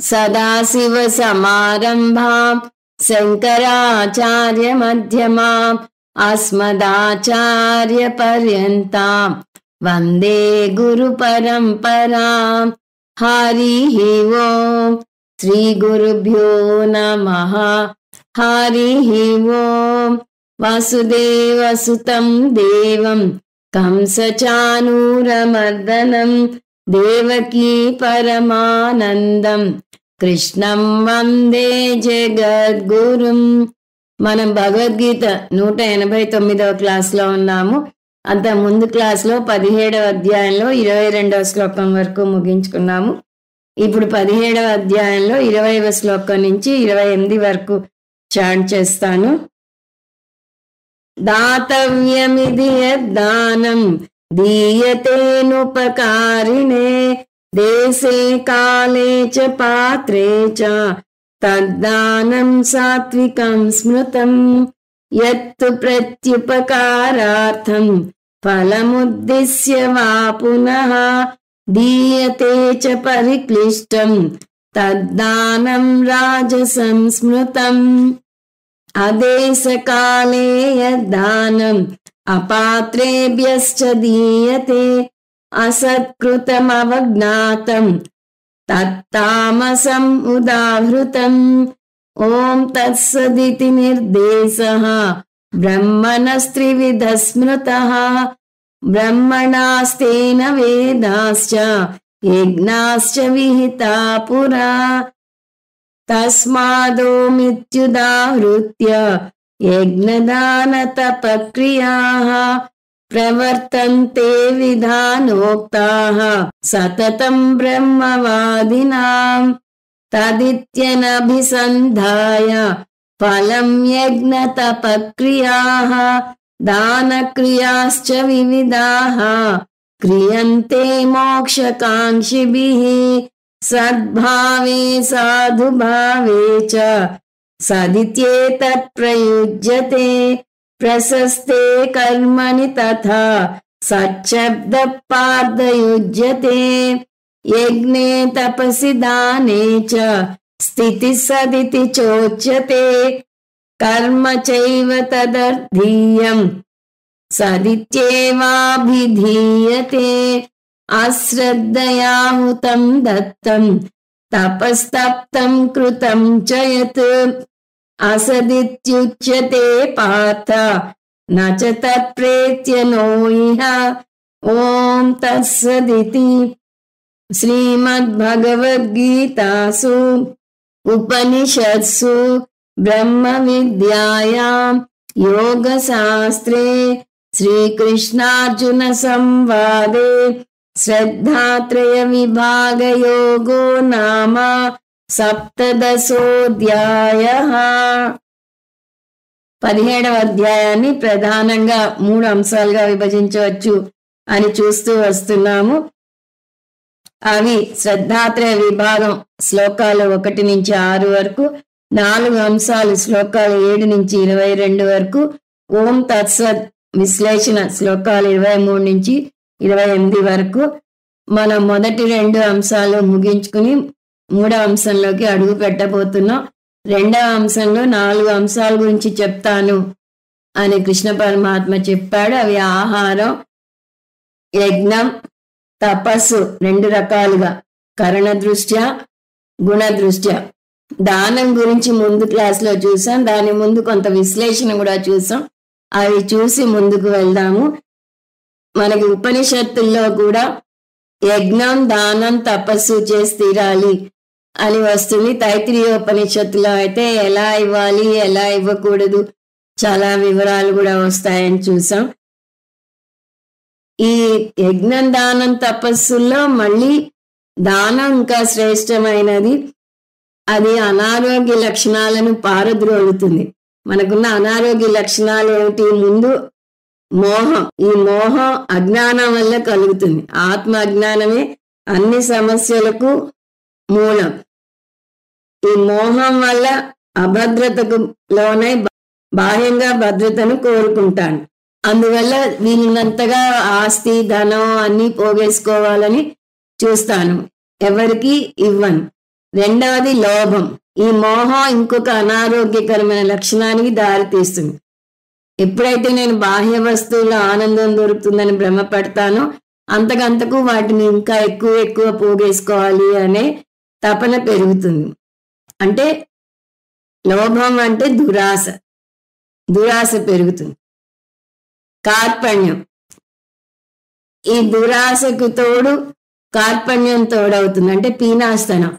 सदाशिवसमारम्भां शङ्कराचार्यमध्यमाम् अस्मदाचार्यपर्यन्तां वन्दे गुरुपरम्पराम्। हरिः ओम्। श्रीगुरुभ्यो नमः। हरिः ओम्। वासुदेवसुतं देवं कंसचाणूरमर्दनं देवकी परमानन्दं కృష్ణం వందే జగద్గురుం. మనం భగవద్గీత 189వ క్లాస్లో ఉన్నాము. అంత ముందు క్లాస్లో 17వ అధ్యాయంలో 22వ శ్లోకం వరకు ముగించుకున్నాము. ఇప్పుడు 17వ అధ్యాయంలో 20వ శ్లోకం నుంచి 28 వరకు చాంట్ చేస్తాను. దాతవ్యమిది యద్దానం దీయతేనుపకారిణే దేశే కాలే చ పాత్రే చ తద్దానం సాత్వికం స్మృతం యత్తు ప్రత్యుపకారార్థం ఫలముద్దిశ్య వా పునః దీయతే చ పరిక్లిష్టం తద్దానం రాజసం స్మృతం. అదేశకాలే యద్దానం అపాత్రేభ్యశ్చ దీయతే అసత్కృతమవజ్ఞాతం తత్తామసం ఉదాహృతం. ఓం తత్సదితి నిర్దేశః బ్రహ్మణస్త్రివిధ స్మృతః బ్రహ్మణాస్తేన వేదాశ్చ యజ్ఞాశ్చ విహితా పురా తస్మాదోమిత్యుదాహృత్య యజ్ఞదానతపక్రియాః ప్రవర్తంతే విధానోక్తాః సతతం బ్రహ్మవాదినాం. తదిత్యనభిసంధాయ ఫలం యజ్ఞతపక్రియాః దానక్రియాశ్చ వివిధాః క్రియంతే మోక్షకాంక్షిభిః సద్భావే సాధుభావే చ సదిత్యేతత్ ప్రయుజ్యతే ప్రశస్తే కర్మణి తథా సచ్చబ్ద పార్థయుజ్యతే యజ్ఞే తపసి దానే చ స్థితి సదితి చోచ్యతే కర్మ చైవ తదర్థీయం సదిత్యేవాభిధీయతే. అశ్రద్ధయాహుతం దత్తం తపస్తప్తం కృతం చ యత్ అసదిత్యుచ్యతే పార్థ న చ తత్ప్రేత్య నో ఇహ. ఓం తత్సదితి. శ్రీమద్భగవద్గీతాసు ఉపనిషత్సు బ్రహ్మ విద్యాయాం యోగశాస్త్రే శ్రీకృష్ణార్జున సంవాదే శ్రద్ధాత్రయ విభాగయోగో నామ సప్తదశోధ్యాయః. 17వ అధ్యాయాన్ని ప్రధానంగా 3 అంశాలుగా విభజించవచ్చు అని చూస్తూ వస్తున్నాము. అవి శ్రద్ధాత్రయ విభాగం శ్లోకాలు 1 నుంచి 6 వరకు, 4 అంశాలు శ్లోకాలు 7 నుంచి 22 వరకు, ఓం తత్సత్ విశ్లేషణ శ్లోకాలు 23 నుంచి 28 వరకు. మనం మొదటి 2 అంశాలు ముగించుకుని 3వ అంశంలోకి అడుగు పెట్టబోతున్నాం. 2వ అంశంలో 4 అంశాల గురించి చెప్తాను అని కృష్ణ పరమాత్మ చెప్పాడు. అవి ఆహారం, యజ్ఞం, తపస్సు 2 రకాలుగా, కరణ దృష్ట్యా, గుణ దృష్ట్యా. దానం గురించి ముందు క్లాస్లో చూసాం, దాని ముందు కొంత విశ్లేషణ కూడా చూసాం. అవి చూసి ముందుకు వెళ్దాము. మనకి ఉపనిషత్తుల్లో కూడా యజ్ఞం, దానం, తపస్సు చేసి తీరాలి అని వస్తుంది. తైత్రీయోపనిషత్తులో అయితే ఎలా ఇవ్వాలి, ఎలా ఇవ్వకూడదు చాలా వివరాలు కూడా వస్తాయని చూసాం. ఈ యజ్ఞం, దానం, తపస్సుల్లో మళ్ళీ దానం ఇంకా శ్రేష్టమైనది. అది అనారోగ్య లక్షణాలను పారద్రోలుతుంది. మనకున్న అనారోగ్య లక్షణాలు ఏమిటి? ముందు మోహం. ఈ మోహం అజ్ఞానం వల్ల కలుగుతుంది. ఆత్మ అజ్ఞానమే అన్ని సమస్యలకు మూలం. ఈ మోహం వల్ల అభద్రతకు లోనై బాహ్యంగా భద్రతను కోరుకుంటాను. అందువల్ల వీళ్ళంతగా ఆస్తి, ధనం అన్ని పోగేసుకోవాలని చూస్తాను, ఎవరికి ఇవ్వను. రెండవది లోభం. ఈ మోహం ఇంకొక అనారోగ్యకరమైన లక్షణానికి దారితీస్తుంది. ఎప్పుడైతే నేను బాహ్య వస్తువుల్లో ఆనందం దొరుకుతుందని భ్రమపడతానో అంతకంతకు వాటిని ఇంకా ఎక్కువ ఎక్కువ పోగేసుకోవాలి అనే తపన పెరుగుతుంది. అంటే లోభం అంటే దురాశ, దురాశ పెరుగుతుంది. కార్పణ్యం, ఈ దురాశకు తోడు కార్పణ్యం తోడవుతుంది. అంటే పీనాస్తనం,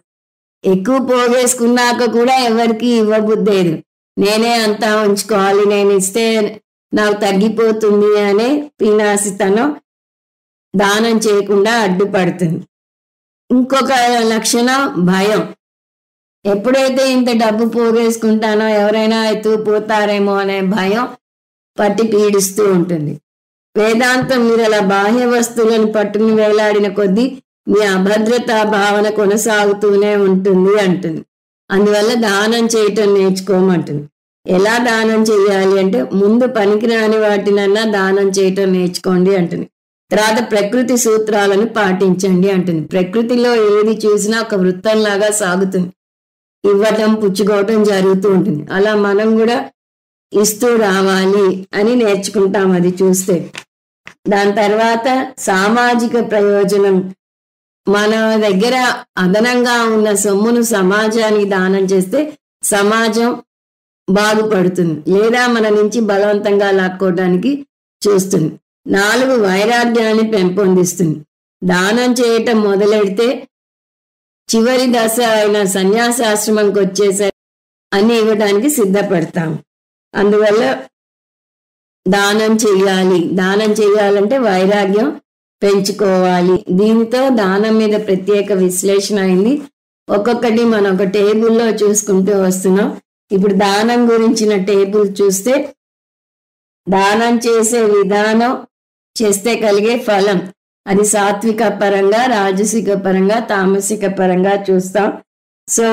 ఎక్కువ పోగేసుకున్నాక కూడా ఎవరికి ఇవ్వబుద్దేదు, నేనే అంతా ఉంచుకోవాలి, నేను ఇస్తే నాకు తగ్గిపోతుంది అనే పీనాసితనం దానం చేయకుండా అడ్డుపడుతుంది. ఇంకొక లక్షణం భయం. ఎప్పుడైతే ఇంత డబ్బు పోగేసుకుంటానో ఎవరైనా ఎత్తుకుపోతారేమో అనే భయం పట్టి పీడిస్తూ ఉంటుంది. వేదాంతం మీరు అలా బాహ్య వస్తువులను పట్టుకుని వేలాడిన కొద్దీ మీ అభద్రతా భావన కొనసాగుతూనే ఉంటుంది అంటుంది. అందువల్ల దానం చేయటం నేర్చుకోమంటుంది. ఎలా దానం చేయాలి అంటే ముందు పనికిరాని వాటినన్నా దానం చేయటం నేర్చుకోండి అంటుంది. తర్వాత ప్రకృతి సూత్రాలను పాటించండి అంటుంది. ప్రకృతిలో ఏది చూసినా ఒక వృత్తంలాగా సాగుతుంది, ఇవ్వటం పుచ్చుకోవటం జరుగుతూ ఉంటుంది. అలా మనం కూడా ఇస్తూ రావాలి అని నేర్చుకుంటాం అది చూస్తే. దాని తర్వాత సామాజిక ప్రయోజనం. మన దగ్గర అదనంగా ఉన్న సొమ్మును సమాజానికి దానం చేస్తే సమాజం బాగుపడుతుంది, లేదా మన నుంచి బలవంతంగా లాక్కోవడానికి చూస్తుంది. 4 వైరాగ్యాన్ని పెంపొందిస్తుంది. దానం చేయటం మొదలెడితే చివరి దశ అయిన సన్యాసాశ్రమంకి వచ్చేసరి అన్ని ఇవ్వడానికి సిద్ధపడతాం. అందువల్ల దానం చెయ్యాలి. దానం చెయ్యాలంటే వైరాగ్యం పెంచుకోవాలి. దీంతో దానం మీద ప్రత్యేక విశ్లేషణ అయింది. ఒక్కొక్కటి మనం ఒక టేబుల్లో చూసుకుంటూ వస్తున్నాం. ఇప్పుడు దానం గురించిన టేబుల్ చూస్తే దానం చేసే విధానం, చేస్తే కలిగే ఫలం, అది సాత్విక పరంగా, రాజసిక పరంగా, తామసిక పరంగా చూస్తాం. సో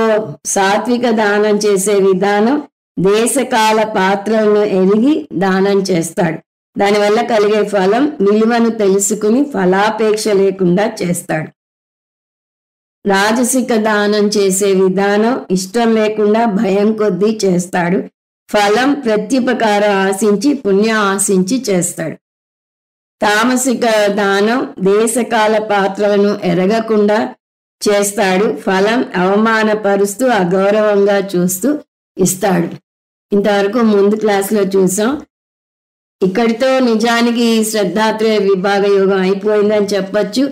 సాత్విక దానం చేసే విధానం దేశకాల పాత్రలను ఎరిగి దానం చేస్తాడు. దానివల్ల కలిగే ఫలం విలువను తెలుసుకుని ఫలాపేక్ష లేకుండా చేస్తాడు. రాజసిక దానం చేసే విధానం ఇష్టం లేకుండా భయం కొద్దీ చేస్తాడు. ఫలం ప్రత్యుపకారం ఆశించి, పుణ్యం ఆశించి చేస్తాడు. తామసిక దానం దేశకాల పాత్రలను ఎరగకుండా చేస్తాడు. ఫలం అవమానపరుస్తూ అగౌరవంగా చూస్తూ ఇస్తాడు. ఇంతవరకు ముందు క్లాస్లో చూసాం. ఇక్కడితో నిజానికి శ్రద్ధాత్రేయ విభాగ యోగం అయిపోయిందని చెప్పచ్చు.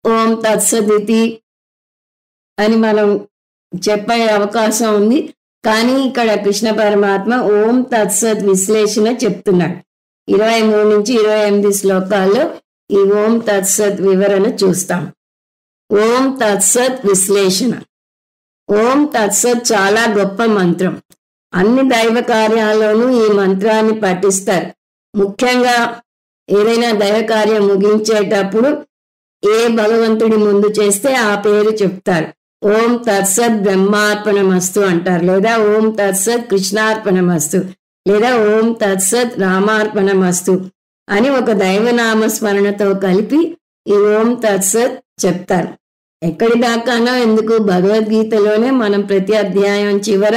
ఓం తత్సదితి అని మనం చెప్పే అవకాశం ఉంది. కానీ ఇక్కడ కృష్ణ పరమాత్మ ఓం తత్సత్ విశ్లేషణ చెప్తున్నాడు. 23 నుంచి 28 శ్లోకాల్లో ఈ ఓం తత్సత్ వివరణ చూస్తాం. ఓం తత్సత్ విశ్లేషణ. ఓం తత్సత్ చాలా గొప్ప మంత్రం. అన్ని దైవ కార్యాల్లోనూ ఈ మంత్రాన్ని పఠిస్తారు. ముఖ్యంగా ఏదైనా దైవ కార్యం ముగించేటప్పుడు ఏ భగవంతుడి ముందు చేస్తే ఆ పేరు చెప్తారు. ఓం తత్సత్ బ్రహ్మార్పణమస్తు అంటారు, లేదా ఓం తత్సత్ కృష్ణార్పణమస్తు, లేదా ఓం తత్సత్ రామార్పణమస్తు అని ఒక దైవనామ స్మరణతో కలిపి ఈ ఓం తత్సత్ చెప్తారు. ఎక్కడి దాకానో ఎందుకు, భగవద్గీతలోనే మనం ప్రతి అధ్యాయం చివర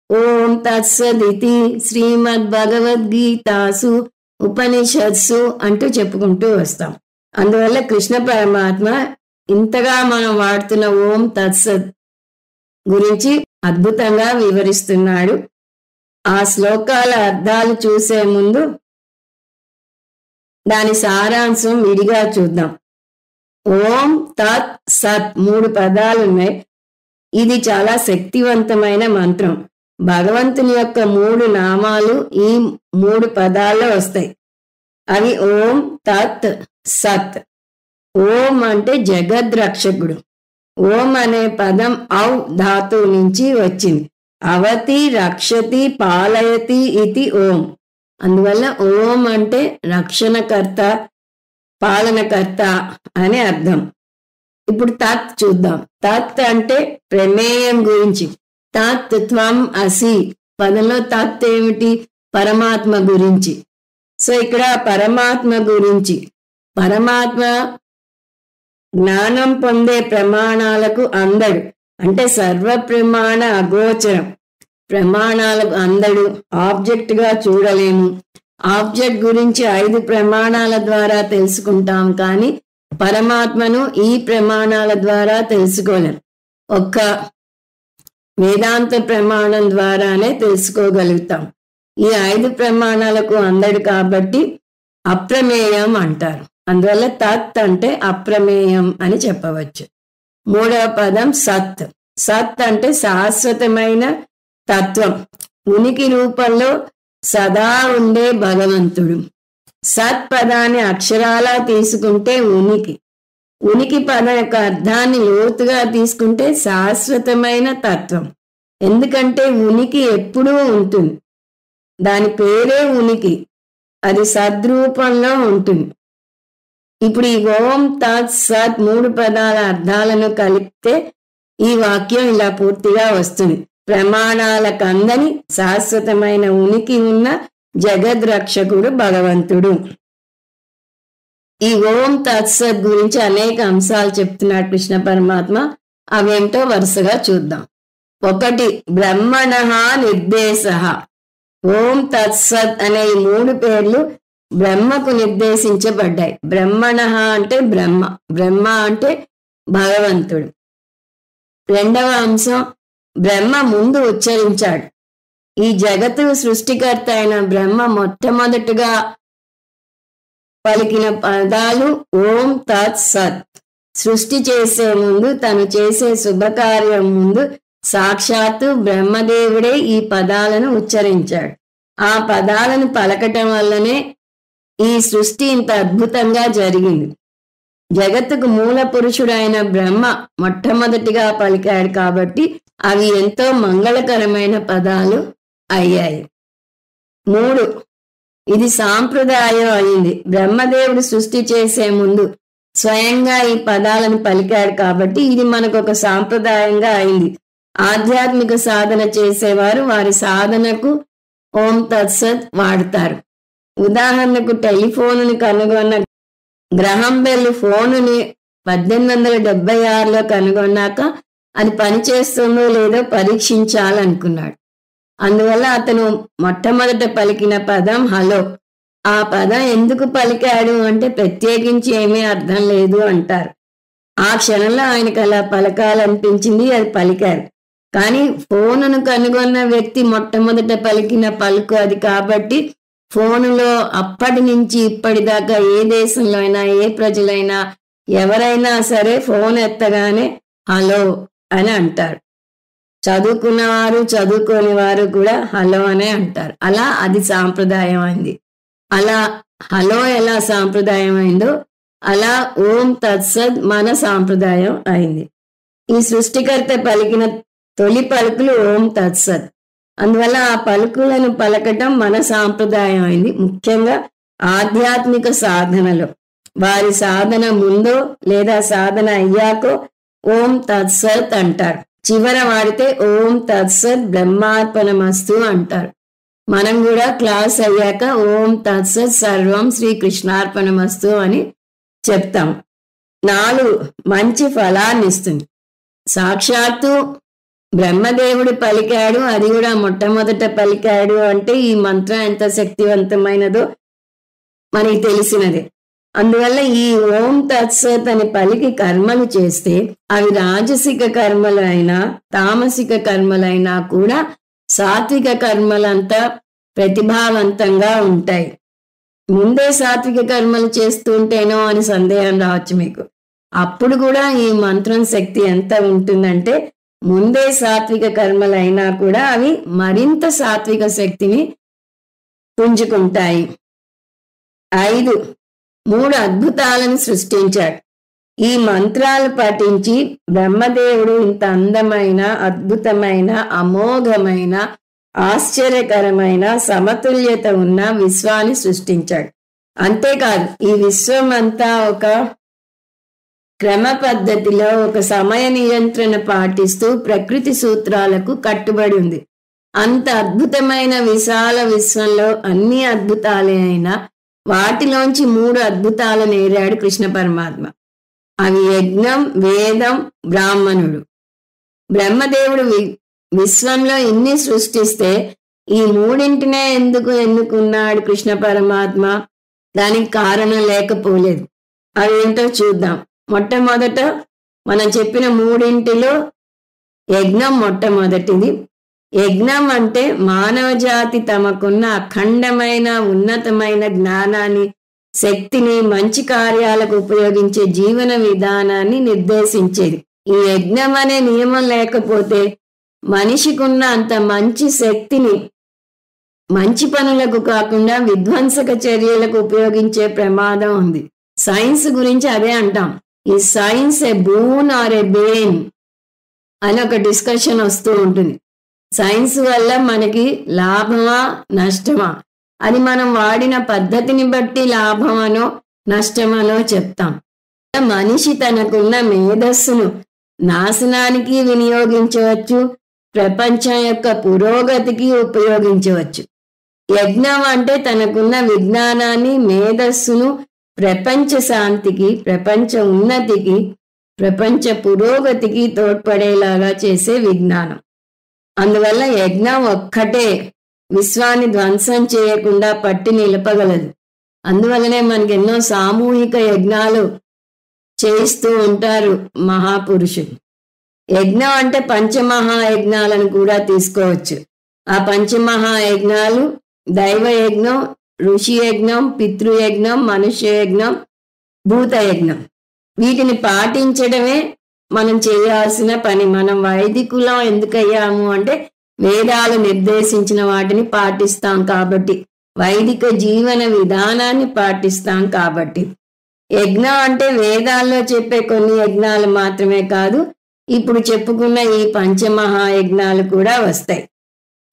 ఓం తత్సదితి శ్రీమద్ భగవద్గీతాసు ఉపనిషత్సు అంటూ చెప్పుకుంటూ వస్తాం. అందువల్ల కృష్ణ పరమాత్మ ఇంతగా మనం వాడుతున్న ఓం తత్సత్ గురించి అద్భుతంగా వివరిస్తున్నాడు. ఆ శ్లోకాల అర్థాలు చూసే ముందు దాని సారాంశం విడిగా చూద్దాం. ఓం తత్ సత్ 3 పదాలు ఉన్నాయి. ఇది చాలా శక్తివంతమైన మంత్రం. భగవంతుని యొక్క 3 నామాలు ఈ 3 పదాల్లో వస్తాయి. అవి ఓం తత్ సత్. ఓం అంటే జగద్రక్షకుడు. ఓం అనే పదం ఔ ధాతువు నుంచి వచ్చింది. అవతి రక్షతి పాలయతి ఇది ఓం. అందువల్ల ఓం అంటే రక్షణకర్త, పాలనకర్త అని అర్థం. ఇప్పుడు తత్ చూద్దాం. తత్ అంటే ప్రమేయం గురించి. తత్ త్వం అసి పదంలో తత్ ఏమిటి? పరమాత్మ గురించి. సో ఇక్కడ పరమాత్మ గురించి, పరమాత్మ జ్ఞానం పొందే ప్రమాణాలకు అందడు. అంటే సర్వ ప్రమాణ అగోచరం, ప్రమాణాలకు అందడు, ఆబ్జెక్ట్ గా చూడలేము. ఆబ్జెక్ట్ గురించి 5 ప్రమాణాల ద్వారా తెలుసుకుంటాం, కానీ పరమాత్మను ఈ ప్రమాణాల ద్వారా తెలుసుకోలేం. ఒక్క వేదాంత ప్రమాణం ద్వారానే తెలుసుకోగలుగుతాం. ఈ 5 ప్రమాణాలకు అందడు కాబట్టి అప్రమేయం అంటారు. అందువల్ల తత్ అంటే అప్రమేయం అని చెప్పవచ్చు. 3వ పదం సత్. సత్ అంటే శాశ్వతమైన తత్వం, ఉనికి రూపంలో సదా ఉండే భగవంతుడు. సత్ పదాన్ని అక్షరాలా తీసుకుంటే ఉనికి, ఉనికి పదం యొక్క అర్థాన్ని లోతుగా తీసుకుంటే శాశ్వతమైన తత్వం. ఎందుకంటే ఉనికి ఎప్పుడూ ఉంటుంది, దాని పేరే ఉనికి, అది సద్రూపంలో ఉంటుంది. ఇప్పుడు ఈ ఓం తత్ సత్ 3 పదాల అర్థాలను కలిపితే ఈ వాక్యం ఇలా పూర్తిగా వస్తుంది. ప్రమాణాలకందని శాశ్వతమైన ఉనికి ఉన్న జగద్రక్షకుడు భగవంతుడు. ఈ ఓం తత్సత్ గురించి అనేక అంశాలు చెప్తున్నాడు కృష్ణ పరమాత్మ. అవేంటో వరుసగా చూద్దాం. 1 బ్రహ్మణః నిర్దేశః. ఓం తత్సత్ అనే ఈ 3 పేర్లు బ్రహ్మకు నిర్దేశించబడ్డాయి. బ్రహ్మణః అంటే బ్రహ్మ, బ్రహ్మ అంటే భగవంతుడు. 2వ అంశం, బ్రహ్మ ముందు ఉచ్చరించాడు. ఈ జగత్తు సృష్టికర్త అయిన బ్రహ్మ మొట్టమొదటిగా పలికిన పదాలు ఓం తత్ సత్. సృష్టి చేసే ముందు, తను చేసే శుభకార్యం ముందు సాక్షాత్తు బ్రహ్మదేవుడే ఈ పదాలను ఉచ్చరించాడు. ఆ పదాలను పలకటం వల్లనే ఈ సృష్టి ఇంత అద్భుతంగా జరిగింది. జగత్తుకు మూల పురుషుడైన బ్రహ్మ మొట్టమొదటిగా పలికాడు కాబట్టి అవి ఎంతో మంగళకరమైన పదాలు అయ్యాయి. 3 ఇది సాంప్రదాయం అయింది. బ్రహ్మదేవుడు సృష్టి చేసే ముందు స్వయంగా ఈ పదాలను పలికాడు కాబట్టి ఇది మనకు ఒక సాంప్రదాయంగా అయింది. ఆధ్యాత్మిక సాధన చేసేవారు వారి సాధనకు ఓం తత్సత్ వాడతారు. ఉదాహరణకు టెలిఫోనుని కనుగొన్న గ్రహం బెల్ ఫోనుని 1876లో కనుగొన్నాక అది పనిచేస్తుందో లేదో పరీక్షించాలనుకున్నాడు. అందువల్ల అతను మొట్టమొదట పలికిన పదం హలో. ఆ పదం ఎందుకు పలికాడు అంటే ప్రత్యేకించి ఏమీ అర్థం లేదు అంటారు. ఆ క్షణంలో ఆయనకు అలా పలకాలనిపించింది, అది పలికారు. కానీ ఫోనును కనుగొన్న వ్యక్తి మొట్టమొదట పలికిన పలుకు అది కాబట్టి ఫోనులో అప్పటి నుంచి ఇప్పటిదాకా ఏ దేశంలో అయినా, ఏ ప్రజలైనా, ఎవరైనా సరే ఫోన్ ఎత్తగానే హలో అని అంటారు. చదువుకున్నవారు, చదువుకోని వారు కూడా హలో అనే అంటారు. అలా అది సాంప్రదాయం అయింది. అలా హలో ఎలా సాంప్రదాయం అయిందో అలా ఓం తత్సత్ మన సాంప్రదాయం అయింది. ఈ సృష్టికర్త పలికిన తొలి పలుకులు ఓం తత్సత్. అందువల్ల ఆ పలుకులను పలకటం మన సాంప్రదాయం అయింది. ముఖ్యంగా ఆధ్యాత్మిక సాధనలో వారి సాధన ముందో లేదా సాధన అయ్యాకో ఓం తత్సత్ అంటారు. చివర వాడితే ఓం తత్సత్ బ్రహ్మార్పణమస్తు అంటారు. మనం కూడా క్లాస్ అయ్యాక ఓం తత్సత్ సర్వం శ్రీకృష్ణార్పణమస్తు అని చెప్తాం. 4 మంచి ఫలాన్ని ఇస్తుంది. సాక్షాత్తు బ్రహ్మదేవుడు పలికాడు, అది కూడా మొట్టమొదట పలికాడు అంటే ఈ మంత్రం ఎంత శక్తివంతమైనదో మనకి తెలిసినదే. అందువల్ల ఈ ఓం తత్సత్ అని పలికి కర్మలు చేస్తే అవి రాజసిక కర్మలు అయినా తామసిక కర్మలైనా కూడా సాత్విక కర్మలంతా ప్రతిభావంతంగా ఉంటాయి. ముందే సాత్విక కర్మలు చేస్తుంటేనో అని సందేహం రావచ్చు మీకు. అప్పుడు కూడా ఈ మంత్రం శక్తి ఎంత ఉంటుందంటే ముందే సాత్విక కర్మలైనా కూడా అవి మరింత సాత్విక శక్తిని పుంజుకుంటాయి. 5 3 అద్భుతాలను సృష్టించాడు. ఈ మంత్రాలు పఠించి బ్రహ్మదేవుడు ఇంత అందమైన, అద్భుతమైన, అమోఘమైన, ఆశ్చర్యకరమైన, సమతుల్యత ఉన్న విశ్వాన్ని సృష్టించాడు. అంతేకాదు ఈ విశ్వం అంతా ఒక క్రమ పద్ధతిలో ఒక సమయ నియంత్రణ పాటిస్తూ ప్రకృతి సూత్రాలకు కట్టుబడి ఉంది. అంత అద్భుతమైన విశాల విశ్వంలో అన్ని అద్భుతాలే అయినా వాటిలోంచి 3 అద్భుతాలు నేరాడు కృష్ణ పరమాత్మ. అవి యజ్ఞం, వేదం, బ్రాహ్మణుడు. బ్రహ్మదేవుడు విశ్వంలో ఇన్ని సృష్టిస్తే ఈ మూడింటినే ఎందుకు ఎన్నుకున్నాడు కృష్ణ పరమాత్మ? దానికి కారణం లేకపోలేదు. అవేంటో చూద్దాం. మొట్టమొదట మనం చెప్పిన మూడింటిలో యజ్ఞం మొట్టమొదటిది. యజ్ఞం అంటే మానవ జాతి తమకున్న అఖండమైన ఉన్నతమైన జ్ఞానాన్ని, శక్తిని మంచి కార్యాలకు ఉపయోగించే జీవన విధానాన్ని నిర్దేశించేది. ఈ యజ్ఞం అనే నియమం లేకపోతే మనిషికున్న అంత మంచి శక్తిని మంచి పనులకు కాకుండా విధ్వంసక చర్యలకు ఉపయోగించే ప్రమాదం ఉంది. సైన్స్ గురించి అదే అంటాం. ఈ సైన్స్ ఏ బూన్ ఆర్ ఏ బేన్ అని ఒక డిస్కషన్ వస్తూ ఉంటుంది. సైన్స్ వల్ల మనకి లాభమా నష్టమా, అది మనం వాడిన పద్ధతిని బట్టి లాభమనో నష్టమనో చెప్తాం. మనిషి తనకున్న మేధస్సును నాశనానికి వినియోగించవచ్చు, ప్రపంచం యొక్క పురోగతికి ఉపయోగించవచ్చు. యజ్ఞం అంటే తనకున్న విజ్ఞానాన్ని, మేధస్సును ప్రపంచ శాంతికి, ప్రపంచ ఉన్నతికి, ప్రపంచ పురోగతికి తోడ్పడేలాగా చేసే విజ్ఞానం. అందువల్ల యజ్ఞం ఒక్కటే విశ్వాన్ని ధ్వంసం చేయకుండా పట్టి నిలపగలదు. అందువల్లనే మనకి ఎన్నో సామూహిక యజ్ఞాలు చేయిస్తూ ఉంటారు మహాపురుషులు. యజ్ఞం అంటే పంచమహాయజ్ఞాలను కూడా తీసుకోవచ్చు. ఆ పంచమహాయజ్ఞాలు దైవయజ్ఞం, ఋషి యజ్ఞం, పితృయజ్ఞం, మనుష్య యజ్ఞం, భూతయజ్ఞం. వీటిని పాటించడమే మనం చేయాల్సిన పని. మనం వైదికులం ఎందుకయ్యాము అంటే వేదాలు నిర్దేశించిన వాటిని పాటిస్తాం కాబట్టి, వైదిక జీవన విధానాన్ని పాటిస్తాం కాబట్టి. యజ్ఞం అంటే వేదాల్లో చెప్పే కొన్ని యజ్ఞాలు మాత్రమే కాదు, ఇప్పుడు చెప్పుకున్న ఈ పంచమహాయజ్ఞాలు కూడా వస్తాయి.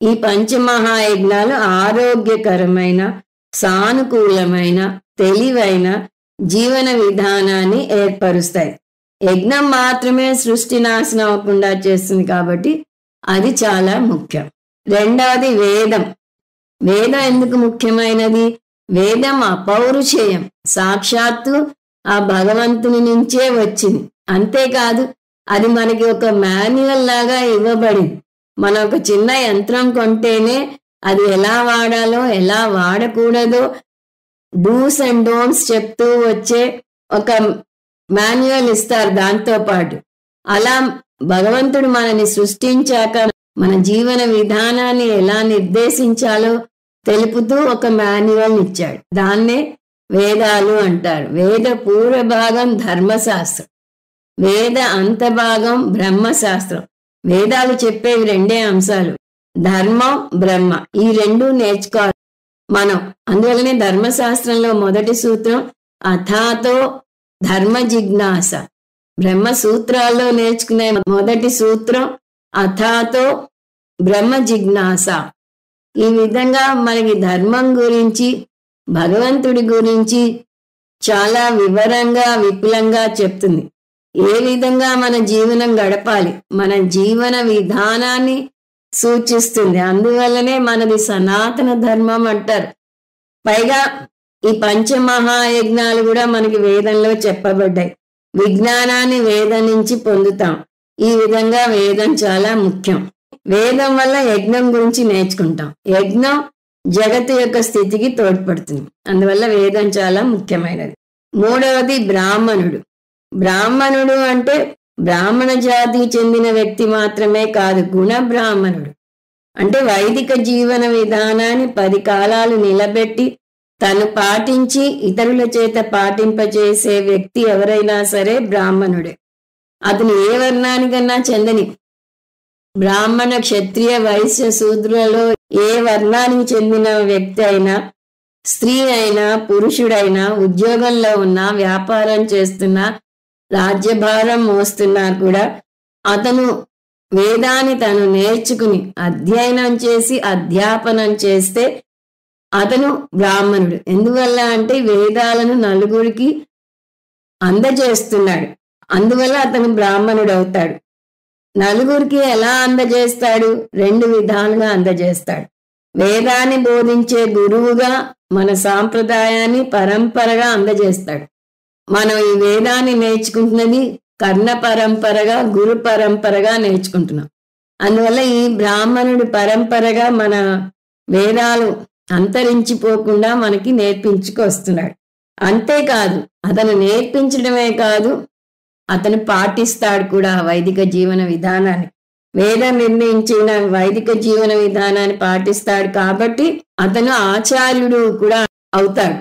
ఈ పంచమహాయజ్ఞాలు ఆరోగ్యకరమైన, సానుకూలమైన, తెలివైన జీవన విధానాన్ని ఏర్పరుస్తాయి. యజ్ఞం మాత్రమే సృష్టి నాశనం అవ్వకుండా చేస్తుంది కాబట్టి అది చాలా ముఖ్యం. రెండవది వేదం. వేదం ఎందుకు ముఖ్యమైనది? వేదం అపౌరుషేయం, సాక్షాత్తు ఆ భగవంతుని నుంచే వచ్చింది. అంతేకాదు అది మనకి ఒక మాన్యువల్ లాగా ఇవ్వబడింది. మనం ఒక చిన్న యంత్రం కొంటేనే అది ఎలా వాడాలో, ఎలా వాడకూడదో డూస్ అండ్ డోంట్స్ చెప్తూ వచ్చే ఒక మాన్యువల్ ఇస్తారు దాంతో పాటు. అలా భగవంతుడు మనని సృష్టించాక మన జీవన విధానాన్ని ఎలా నిర్దేశించాలో తెలుపుతూ ఒక మాన్యువల్ ఇచ్చాడు. దాన్నే వేదాలు అంటారు. వేద పూర్వ భాగం ధర్మశాస్త్రం, వేద అంత భాగం బ్రహ్మశాస్త్రం. వేదాలు చెప్పేవి రెండే అంశాలు, ధర్మం, బ్రహ్మ. ఈ రెండు నేర్చుకోవాలి మనం. అందువల్లనే ధర్మశాస్త్రంలో మొదటి సూత్రం అథాతో ధర్మ జిజ్ఞాస. బ్రహ్మ సూత్రాల్లో నేర్చుకునే మొదటి సూత్రం అథాతో బ్రహ్మ జిజ్ఞాస. ఈ విధంగా మనకి ధర్మం గురించి, భగవంతుడి గురించి చాలా వివరంగా, విపులంగా చెప్తుంది. ఏ విధంగా మన జీవనం గడపాలి, మన జీవన విధానాన్ని సూచిస్తుంది. అందువల్లనే మనది సనాతన ధర్మం అంటారు. పైగా ఈ పంచమహాయజ్ఞాలు కూడా మనకి వేదంలో చెప్పబడ్డాయి. విజ్ఞానాన్ని వేదం నుంచి పొందుతాం. ఈ విధంగా వేదం చాలా ముఖ్యం. వేదం వల్ల యజ్ఞం గురించి నేర్చుకుంటాం. యజ్ఞం జగత్తు యొక్క స్థితికి తోడ్పడుతుంది. అందువల్ల వేదం చాలా ముఖ్యమైనది. మూడవది బ్రాహ్మణుడు. బ్రాహ్మణుడు అంటే బ్రాహ్మణ జాతికి చెందిన వ్యక్తి మాత్రమే కాదు, గుణ బ్రాహ్మణుడు. అంటే వైదిక జీవన విధానాన్ని 10 కాలాలు నిలబెట్టి తను పాటించి ఇతరుల చేత పాటింపచేసే వ్యక్తి ఎవరైనా సరే బ్రాహ్మణుడే. అతను ఏ వర్ణానికన్నా చెందని, బ్రాహ్మణ, క్షత్రియ, వైశ్య, శూద్రులలో ఏ వర్ణానికి చెందిన వ్యక్తి అయినా, స్త్రీ అయినా, పురుషుడైనా, ఉద్యోగంలో ఉన్నా, వ్యాపారం చేస్తున్నా, రాజ్యభారం మోస్తున్నా కూడా అతను వేదాన్ని తను నేర్చుకుని అధ్యయనం చేసి అధ్యాపనం చేస్తే అతను బ్రాహ్మణుడు. ఎందువల్ల అంటే వేదాలను నలుగురికి అందజేస్తున్నాడు. అందువల్ల అతను బ్రాహ్మణుడు అవుతాడు. నలుగురికి ఎలా అందజేస్తాడు? 2 విధాలుగా అందజేస్తాడు. వేదాన్ని బోధించే గురువుగా మన సాంప్రదాయాన్ని పరంపరగా అందజేస్తాడు. మనం ఈ వేదాన్ని నేర్చుకుంటున్నది కర్ణ పరంపరగా గురు పరంపరగా నేర్చుకుంటున్నాం. అందువల్ల ఈ బ్రాహ్మణుడి పరంపరగా మన వేదాలు అంతరించిపోకుండా మనకి నేర్పించుకొస్తున్నాడు. అంతేకాదు, అతను నేర్పించడమే కాదు, అతను పాటిస్తాడు కూడా వైదిక జీవన విధానాన్ని. వేదం నిర్ణయించిన వైదిక జీవన విధానాన్ని పాటిస్తాడు కాబట్టి అతను ఆచార్యుడు కూడా అవుతాడు.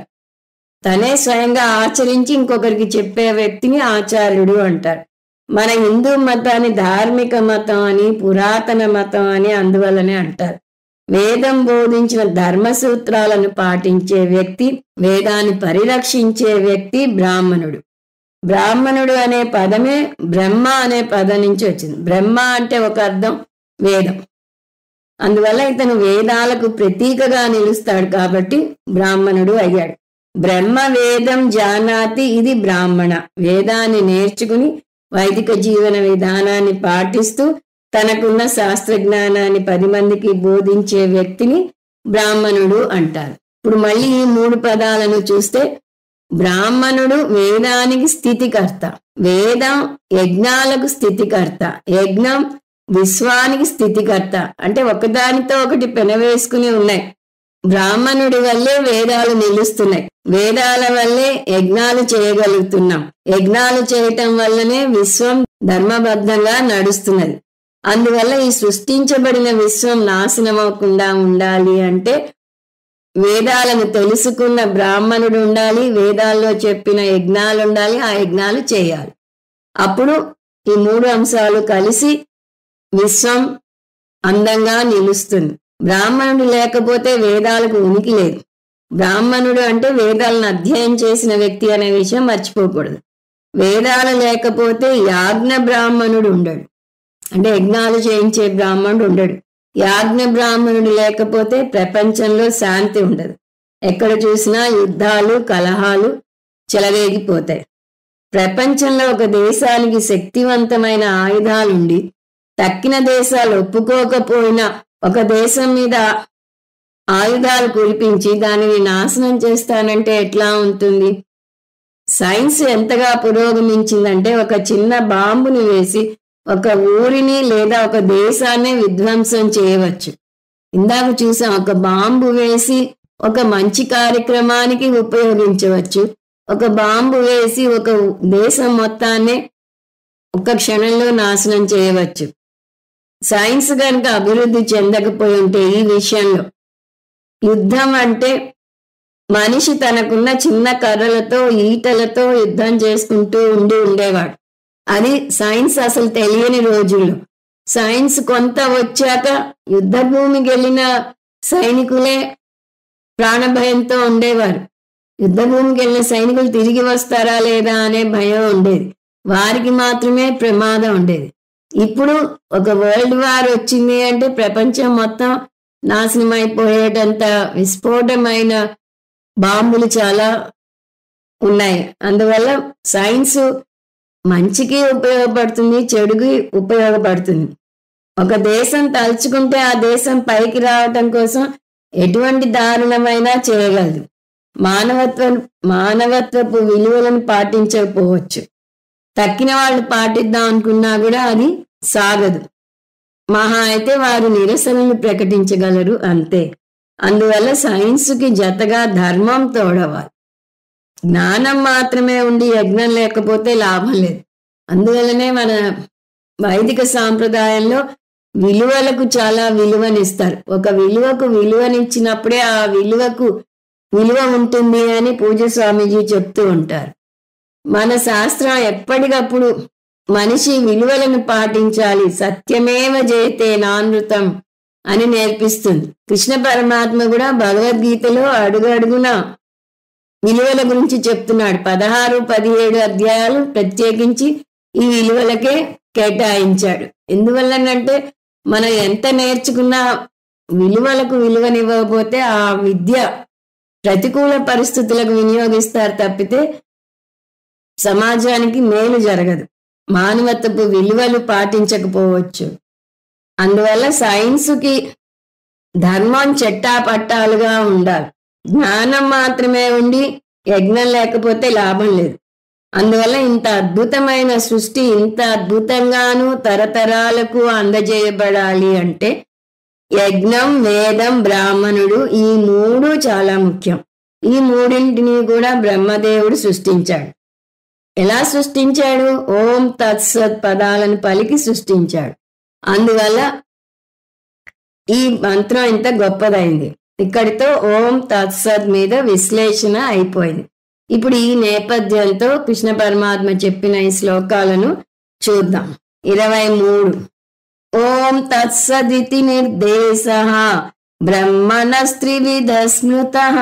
తనే స్వయంగా ఆచరించి ఇంకొకరికి చెప్పే వ్యక్తిని ఆచార్యుడు అంటారు. మన హిందూ మతాన్ని ధార్మిక మతం అని, పురాతన మతం అని అందువల్లనే అంటారు. వేదం బోధించిన ధర్మ సూత్రాలను పాటించే వ్యక్తి, వేదాన్ని పరిరక్షించే వ్యక్తి బ్రాహ్మణుడు. బ్రాహ్మణుడు అనే పదమే బ్రహ్మ అనే పదం నుంచి వచ్చింది. బ్రహ్మ అంటే ఒక అర్థం వేదం. అందువల్ల ఇతను వేదాలకు ప్రతీకగా నిలుస్తాడు కాబట్టి బ్రాహ్మణుడు అయ్యాడు. బ్రహ్మ వేదం జానాతి, ఇది బ్రాహ్మణ. వేదాన్ని నేర్చుకుని వైదిక జీవన విధానాన్ని పాటిస్తూ తనకున్న శాస్త్రజ్ఞానాన్ని 10 మందికి బోధించే వ్యక్తిని బ్రాహ్మణుడు అంటారు. ఇప్పుడు మళ్ళీ ఈ 3 పదాలను చూస్తే, బ్రాహ్మణుడు వేదానికి స్థితికర్త, వేదం యజ్ఞాలకు స్థితికర్త, యజ్ఞం విశ్వానికి స్థితికర్త. అంటే ఒకదానితో ఒకటి పెనవేసుకుని ఉన్నాయి. బ్రాహ్మణుడి వల్లే వేదాలు నిలుస్తున్నాయి, వేదాల వల్లే యజ్ఞాలు చేయగలుగుతున్నాం, యజ్ఞాలు చేయటం వల్లనే విశ్వం ధర్మబద్ధంగా నడుస్తున్నది. అందువల్ల ఈ సృష్టించబడిన విశ్వం నాశనమవకుండా ఉండాలి అంటే వేదాలను తెలుసుకున్న బ్రాహ్మణుడు ఉండాలి, వేదాల్లో చెప్పిన యజ్ఞాలు ఉండాలి, ఆ యజ్ఞాలు చేయాలి. అప్పుడు ఈ 3 అంశాలు కలిసి విశ్వం అందంగా నిలుస్తుంది. బ్రాహ్మణుడు లేకపోతే వేదాలకు ఉనికి లేదు. బ్రాహ్మణుడు అంటే వేదాలను అధ్యయనం చేసిన వ్యక్తి అనే విషయం మర్చిపోకూడదు. వేదాలు లేకపోతే యాజ్ఞ బ్రాహ్మణుడు ఉండడు, అంటే యజ్ఞాలు చేయించే బ్రాహ్మణుడు ఉండడు. యాజ్ఞ బ్రాహ్మణుడు లేకపోతే ప్రపంచంలో శాంతి ఉండదు. ఎక్కడ చూసినా యుద్ధాలు, కలహాలు చెలరేగిపోతాయి. ప్రపంచంలో ఒక దేశానికి శక్తివంతమైన ఆయుధాలుండి తక్కిన దేశాలు ఒప్పుకోకపోయినా ఒక దేశం మీద ఆయుధాలు కురిపించి దానిని నాశనం చేస్తానంటే ఎట్లా ఉంటుంది? సైన్స్ ఎంతగా పురోగమించిందంటే ఒక చిన్న బాంబుని వేసి ఒక ఊరిని లేదా ఒక దేశాన్ని విధ్వంసం చేయవచ్చు. ఇందాక చూసాం, ఒక బాంబు వేసి ఒక మంచి కార్యక్రమానికి ఉపయోగించవచ్చు, ఒక బాంబు వేసి ఒక దేశం మొత్తాన్ని ఒక క్షణంలో నాశనం చేయవచ్చు. సైన్స్ కనుక అభివృద్ధి చెందకపోయి ఉంటే ఈ విషయంలో, యుద్ధం అంటే మనిషి తనకున్న చిన్న కర్రలతో, ఈటలతో యుద్ధం చేసుకుంటూ ఉండేవాడు. అది సైన్స్ అసలు తెలియని రోజుల్లో. సైన్స్ కొంత వచ్చాక యుద్ధ భూమికి వెళ్ళిన సైనికులే ప్రాణభయంతో ఉండేవారు. యుద్ధ భూమికి వెళ్ళిన సైనికులు తిరిగి వస్తారా లేదా అనే భయం ఉండేది, వారికి మాత్రమే ప్రమాదం ఉండేది. ఇప్పుడు ఒక వరల్డ్ వార్ వచ్చింది అంటే ప్రపంచం మొత్తం నాశనం అయిపోయేటంత విస్ఫోటమైన బాంబులు చాలా ఉన్నాయి. అందువల్ల సైన్స్ మంచికి ఉపయోగపడుతుంది, చెడుకి ఉపయోగపడుతుంది. ఒక దేశం తలుచుకుంటే ఆ దేశం పైకి రావటం కోసం ఎటువంటి దారుణమైనా చేయగలదు. మానవత్వపు విలువలను పాటించకపోవచ్చు, తక్కిన వాళ్ళు పాటిద్దాం అనుకున్నా కూడా అది సాగదు. మహా అయితే వారు నిరసనలు ప్రకటించగలరు అంతే. అందువల్ల సైన్స్కి జతగా ధర్మం తోడవాలి. జ్ఞానం మాత్రమే ఉండి యజ్ఞం లేకపోతే లాభం లేదు. అందువల్లనే మన వైదిక సాంప్రదాయంలో విలువలకు చాలా విలువనిస్తారు. ఒక విలువకు విలువనిచ్చినప్పుడే ఆ విలువకు విలువ ఉంటుంది అని పూజ స్వామీజీ చెప్తూ ఉంటారు. మన శాస్త్రం ఎప్పటికప్పుడు మనిషి విలువలను పాటించాలి. సత్యమేవ జయతే నానృతం అని నేర్పిస్తుంది. కృష్ణ పరమాత్మ కూడా భగవద్గీతలో అడుగడుగున విలువల గురించి చెప్తున్నాడు. 16, 17 అధ్యాయాలు ప్రత్యేకించి ఈ విలువలకే కేటాయించాడు. ఎందువల్లనంటే మనం ఎంత నేర్చుకున్నా విలువలకు విలువనివ్వకపోతే ఆ విద్య ప్రతికూల పరిస్థితులకు వినియోగిస్తారు తప్పితే సమాజానికి మేలు జరగదు. మానవత్వపు విలువలు పాటించకపోవచ్చు. అందువల్ల సైన్స్కి ధర్మం చెట్టాపట్టాలుగా ఉండాలి. జ్ఞానం మాత్రమే ఉండి యజ్ఞం లేకపోతే లాభం లేదు. అందువల్ల ఇంత అద్భుతమైన సృష్టి ఇంత అద్భుతంగాను తరతరాలకు అందజేయబడాలి అంటే యజ్ఞం, వేదం, బ్రాహ్మణుడు ఈ మూడు చాలా ముఖ్యం. ఈ మూడింటిని కూడా బ్రహ్మదేవుడు సృష్టించాడు. ఎలా సృష్టించాడు? ఓం తత్సత్ పదాలను పలికి సృష్టించాడు. అందువల్ల ఈ మంత్రం ఇంత గొప్పదైంది. ఇక్కడితో ఓం తత్సత్ మీద విశ్లేషణ అయిపోయింది. ఇప్పుడు ఈ నేపథ్యంతో కృష్ణ పరమాత్మ చెప్పిన ఈ శ్లోకాలను చూద్దాం. 23 ఓం తత్సదితి నిర్దేశః బ్రహ్మణస్త్రివిధ స్మృతః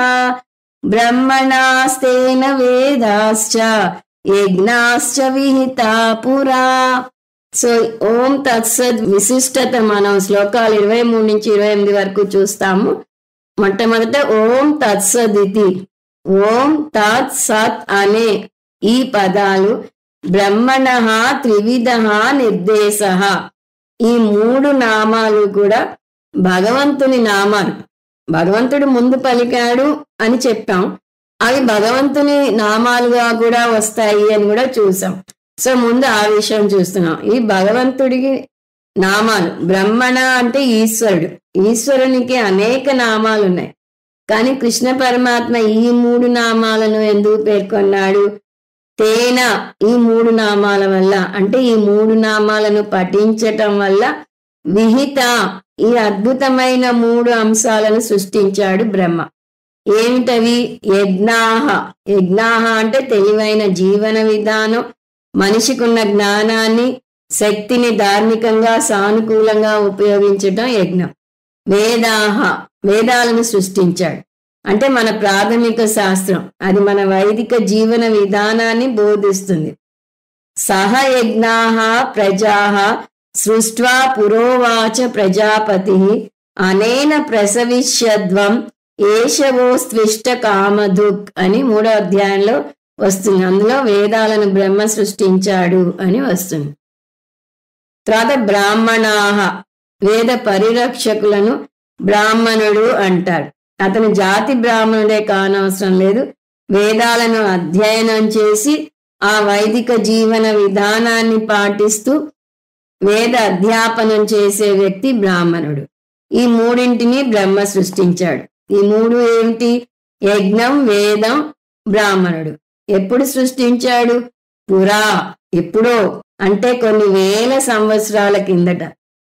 బ్రహ్మణాస్తేన వేదాశ్చ యజ్ఞాశ్చ విహితా పురా. సో ఓం తత్సత్ విశిష్టత మనం శ్లోకాలు 23 నుంచి 28 వరకు చూస్తాము. మొట్టమొదట ఓం తత్సదితి, ఓం తత్ సత్ అనే ఈ పదాలు బ్రహ్మణః త్రివిధః నిర్దేశః, ఈ మూడు నామాలు కూడా భగవంతుని నామాలు. భగవంతుడు ముందు పలికాడు అని చెప్పాం, అవి భగవంతుని నామాలుగా కూడా వస్తాయి అని కూడా చూసాం. సో ముందు ఆ విషయం చూస్తున్నాం. ఈ భగవంతుడికి నామాలు, బ్రహ్మణ అంటే ఈశ్వరుడు, ఈశ్వరునికి అనేక నామాలు ఉన్నాయి. కానీ కృష్ణ పరమాత్మ ఈ మూడు నామాలను ఎందుకు పేర్కొన్నాడు? తేన, ఈ మూడు నామాల వల్ల, అంటే ఈ మూడు నామాలను పఠించటం వల్ల విహిత, ఈ అద్భుతమైన మూడు అంశాలను సృష్టించాడు బ్రహ్మ. ఏమిటవి? యజ్ఞాహ, యజ్ఞాహ అంటే తెలివైన జీవన విధానం, మనిషికున్న జ్ఞానాన్ని శక్తిని ధార్మికంగా సానుకూలంగా ఉపయోగించటం యజ్ఞం. వేదాహ, వేదాలను సృష్టించాడు, అంటే మన ప్రాథమిక శాస్త్రం, అది మన వైదిక జీవన విధానాన్ని బోధిస్తుంది. సహ యజ్ఞాహ ప్రజాహ సృష్ట్వా పురోవాచ ప్రజాపతి అనేన ప్రసవిష్యధ్వం ఏషవోస్త్విష్ట కామధుక్ అని 3వ అధ్యాయంలో వస్తుంది. అందులో వేదాలను బ్రహ్మ సృష్టించాడు అని వస్తుంది. తర్వాత బ్రాహ్మణాహ, వేద పరిరక్షకులను బ్రాహ్మణుడు అంటారు. అతను జాతి బ్రాహ్మణుడే కానవసరం లేదు, వేదాలను అధ్యయనం చేసి ఆ వైదిక జీవన విధానాన్ని పాటిస్తూ వేద అధ్యాపనం చేసే వ్యక్తి బ్రాహ్మణుడు. ఈ మూడింటిని బ్రహ్మ సృష్టించాడు. ఈ మూడు ఏమిటి? యజ్ఞం, వేదం, బ్రాహ్మణుడు. ఎప్పుడు సృష్టించాడు? పురా, ఎప్పుడో, అంటే కొన్ని వేల సంవత్సరాల కిందట.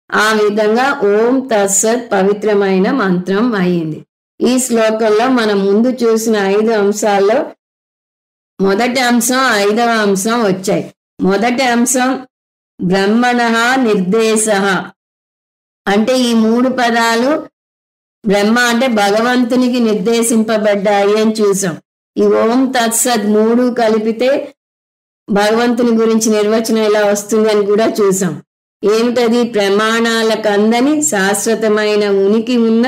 ఆ విధంగా ఓం తత్సత్ పవిత్రమైన మంత్రం అయింది. ఈ శ్లోకంలో మనం ముందు చూసిన 5 అంశాల్లో మొదటి అంశం, 5వ అంశం వచ్చాయి. మొదటి అంశం బ్రహ్మణః నిర్దేశః, అంటే ఈ 3 పదాలు బ్రహ్మ అంటే భగవంతునికి నిర్దేశింపబడ్డాయి అని చూసాం. ఈ ఓం తత్సత్ 3 కలిపితే భగవంతుని గురించి నిర్వచనం ఎలా వస్తుంది అని కూడా చూసాం. ఏమిటది? ప్రమాణాలకు అందని శాశ్వతమైన ఉనికి ఉన్న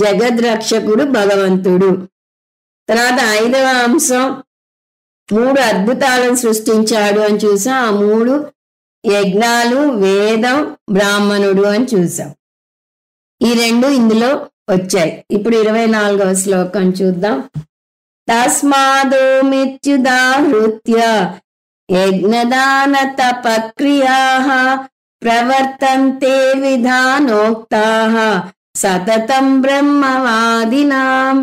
జగద్రక్షకుడు భగవంతుడు. తర్వాత 5వ అంశం 3 అద్భుతాలను సృష్టించాడు అని చూసాం. ఆ 3 యజ్ఞాలు, వేదం, బ్రాహ్మణుడు అని చూసాం. ఈ 2 ఇందులో వచ్చాయి. ఇప్పుడు 24వ శ్లోకం చూద్దాం. తస్మాదోమిత్యుదాహృత్య యజ్ఞదాన తపక్రియాః ప్రవర్తంతే విధానోక్తాః సతతం బ్రహ్మవాదినాం.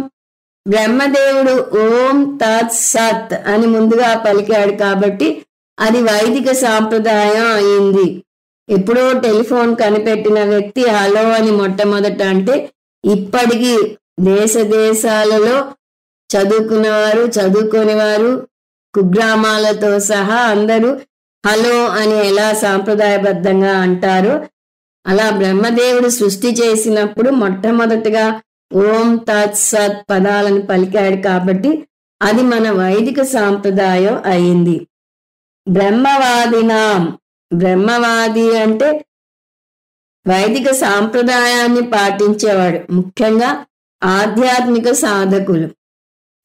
బ్రహ్మదేవుడు ఓం తత్ సత్ అని ముందుగా పలికాడు కాబట్టి అది వైదిక సాంప్రదాయం అయింది. ఎప్పుడో టెలిఫోన్ కనిపెట్టిన వ్యక్తి హలో అని మొట్టమొదట అంటే ఇప్పటికీ దేశ దేశాలలో చదువుకున్నవారు, చదువుకోనివారు, కుగ్రామాలతో సహా అందరూ హలో అని ఎలా సాంప్రదాయబద్ధంగా అంటారో అలా బ్రహ్మదేవుడు సృష్టి చేసినప్పుడు మొట్టమొదటిగా ఓం తత్ సత్ పదాలను పలికాడు కాబట్టి అది మన వైదిక సాంప్రదాయం అయింది. బ్రహ్మవాదినాం, బ్రహ్మవాది అంటే వైదిక సాంప్రదాయాన్ని పాటించేవాడు, ముఖ్యంగా ఆధ్యాత్మిక సాధకులు.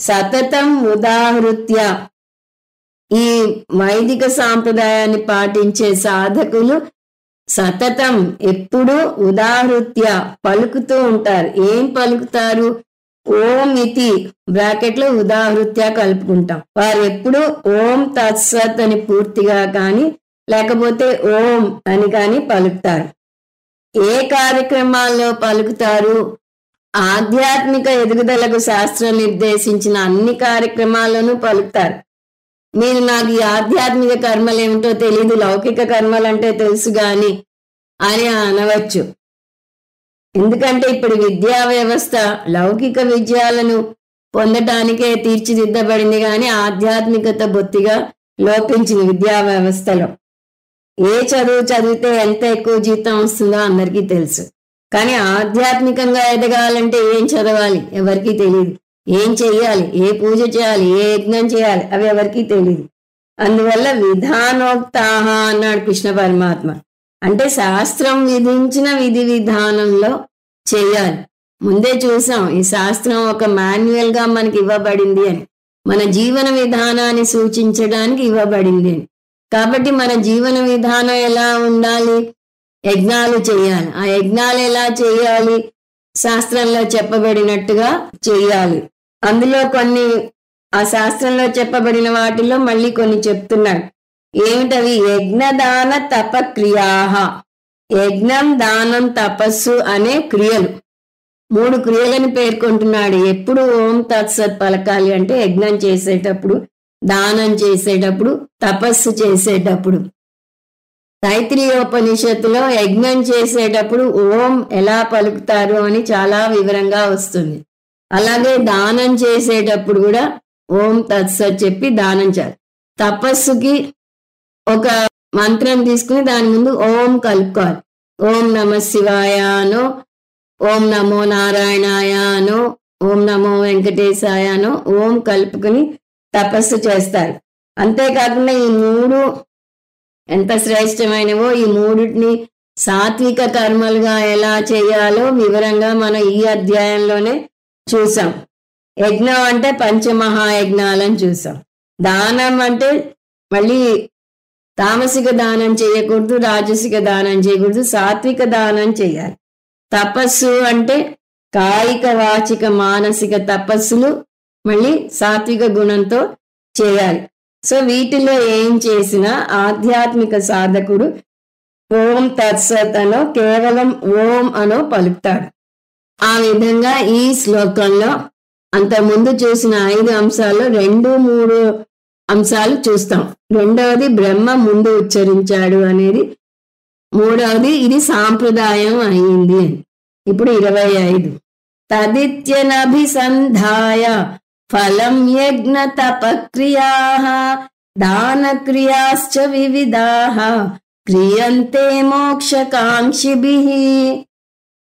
సతతం ఉదాహృత్య, ఈ వైదిక సాంప్రదాయాన్ని పాటించే సాధకులు సతతం ఎప్పుడూ ఉదాహృత్య పలుకుతూ ఉంటారు. ఏం పలుకుతారు? ఓం ఇతి బ్రాకెట్లో ఉదాహృత్య కలుపుకుంటాం. వారు ఎప్పుడు ఓం తత్సత్ అని పూర్తిగా కానీ లేకపోతే ఓం అని కానీ పలుకుతారు. ఏ కార్యక్రమాల్లో పలుకుతారు? ఆధ్యాత్మిక ఎదుగుదలకు శాస్త్రం నిర్దేశించిన అన్ని కార్యక్రమాల్లోనూ పలుకుతారు. మీరు నాకు ఈ ఆధ్యాత్మిక కర్మలు ఏమిటో తెలియదు, లౌకిక కర్మలంటే తెలుసు గాని అని అనవచ్చు. ఎందుకంటే ఇప్పుడు విద్యా వ్యవస్థ లౌకిక విజయాలను పొందటానికే తీర్చిదిద్దబడింది కానీ ఆధ్యాత్మికత బొత్తిగా లోపించింది విద్యా వ్యవస్థలో. ఏ చదువు చదివితే ఎంత ఎక్కువ జీతం వస్తుందో అందరికీ తెలుసు, కానీ ఆధ్యాత్మికంగా ఎదగాలంటే ఏం చదవాలి ఎవరికీ తెలియదు, ఏం చెయ్యాలి, ఏ పూజ చేయాలి, ఏ యజ్ఞం చేయాలి అవి ఎవరికీ తెలియదు. అందువల్ల విధానోక్తాహ అన్నాడు కృష్ణ పరమాత్మ. అంటే శాస్త్రం విధించిన విధి విధానంలో చేయాలి. ముందే చూసాం ఈ శాస్త్రం ఒక మాన్యువల్ గా మనకి ఇవ్వబడింది అని, మన జీవన విధానాన్ని సూచించడానికి ఇవ్వబడింది అని. కాబట్టి మన జీవన విధానం ఎలా ఉండాలి? యజ్ఞాలు చేయాలి. ఆ యజ్ఞాలు ఎలా చేయాలి? శాస్త్రంలో చెప్పబడినట్టుగా చేయాలి. అందులో కొన్ని ఆ శాస్త్రంలో చెప్పబడిన వాటిలో మళ్ళీ కొన్ని చెప్తున్నాడు. ఏమిటవి? యజ్ఞదాన తపక్రియాహ. యజ్ఞం, దానం, తపస్సు అనే క్రియలు, 3 క్రియలను పేర్కొంటున్నాడు. ఎప్పుడు ఓం తత్సత్ పలకాలి అంటే యజ్ఞం చేసేటప్పుడు, దానం చేసేటప్పుడు, తపస్సు చేసేటప్పుడు. తైత్రీయోపనిషత్తులో యజ్ఞం చేసేటప్పుడు ఓం ఎలా పలుకుతారు అని చాలా వివరంగా వస్తుంది. అలాగే దానం చేసేటప్పుడు కూడా ఓం తత్సత్ చెప్పి దానం చేయాలి. తపస్సుకి ఒక మంత్రం తీసుకుని దాని ముందు ఓం కలుపుకోవాలి. ఓం నమ శివాయనో, ఓం నమో నారాయణాయనో, ఓం నమో వెంకటేశాయనో ఓం కలుపుకుని తపస్సు చేస్తారు. అంతేకాకుండా ఈ 3 ఎంత శ్రేష్టమైనవో, ఈ 3టిని సాత్విక కర్మలుగా ఎలా చేయాలో వివరంగా మనం ఈ అధ్యాయంలోనే చూసాం. యజ్ఞం అంటే పంచమహాయజ్ఞాలని చూసాం. దానం అంటే మళ్ళీ తామసిక దానం చేయకూడదు, రాజసిక దానం చేయకూడదు, సాత్విక దానం చేయాలి. తపస్సు అంటే కాయిక, వాచిక, మానసిక తపస్సులు మళ్ళీ సాత్విక గుణంతో చేయాలి. సో వీటిలో ఏం చేసినా ఆధ్యాత్మిక సాధకుడు ఓం తత్సత్ అనో కేవలం ఓం అనో పలుకుతాడు. ఆ విధంగా ఈ శ్లోకంలో అంతకుముందు చూసిన 5 అంశాల్లో 2, 3 అంశాలు చూస్తాం. రెండవది బ్రహ్మ ముందు ఉచ్చరించాడు అనేది, మూడవది ఇది సాంప్రదాయం అయింది. ఇప్పుడు 25 తదిత్యనభిసంధాయ ఫలం యజ్ఞ తపక్రియాః దాన క్రియాశ్చ వివిధాః క్రియంతే మోక్షకాంక్షిభిః.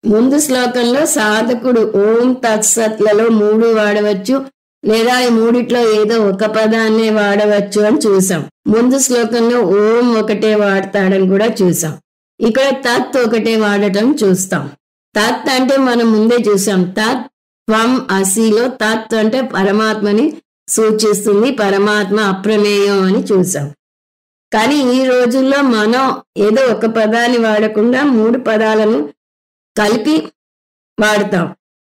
ముందు శ్లోకంలో సాధకుడు ఓం తత్సత్లలో 3 వాడవచ్చు, లేదా ఈ 3ట్లో ఏదో ఒక పదాన్నే వాడవచ్చు అని చూసాం. ముందు శ్లోకంలో ఓం ఒకటే వాడతాడని కూడా చూసాం. ఇక్కడ తత్ ఒకటే వాడటం చూస్తాం. తత్ అంటే మనం ముందే చూసాం. తత్ త్వం అసిలో తత్ అంటే పరమాత్మని సూచిస్తుంది, పరమాత్మ అప్రమేయం అని చూసాం. కానీ ఈ రోజుల్లో మనం ఏదో ఒక పదాన్ని వాడకుండా 3 పదాలను కలిపి వాడతాం.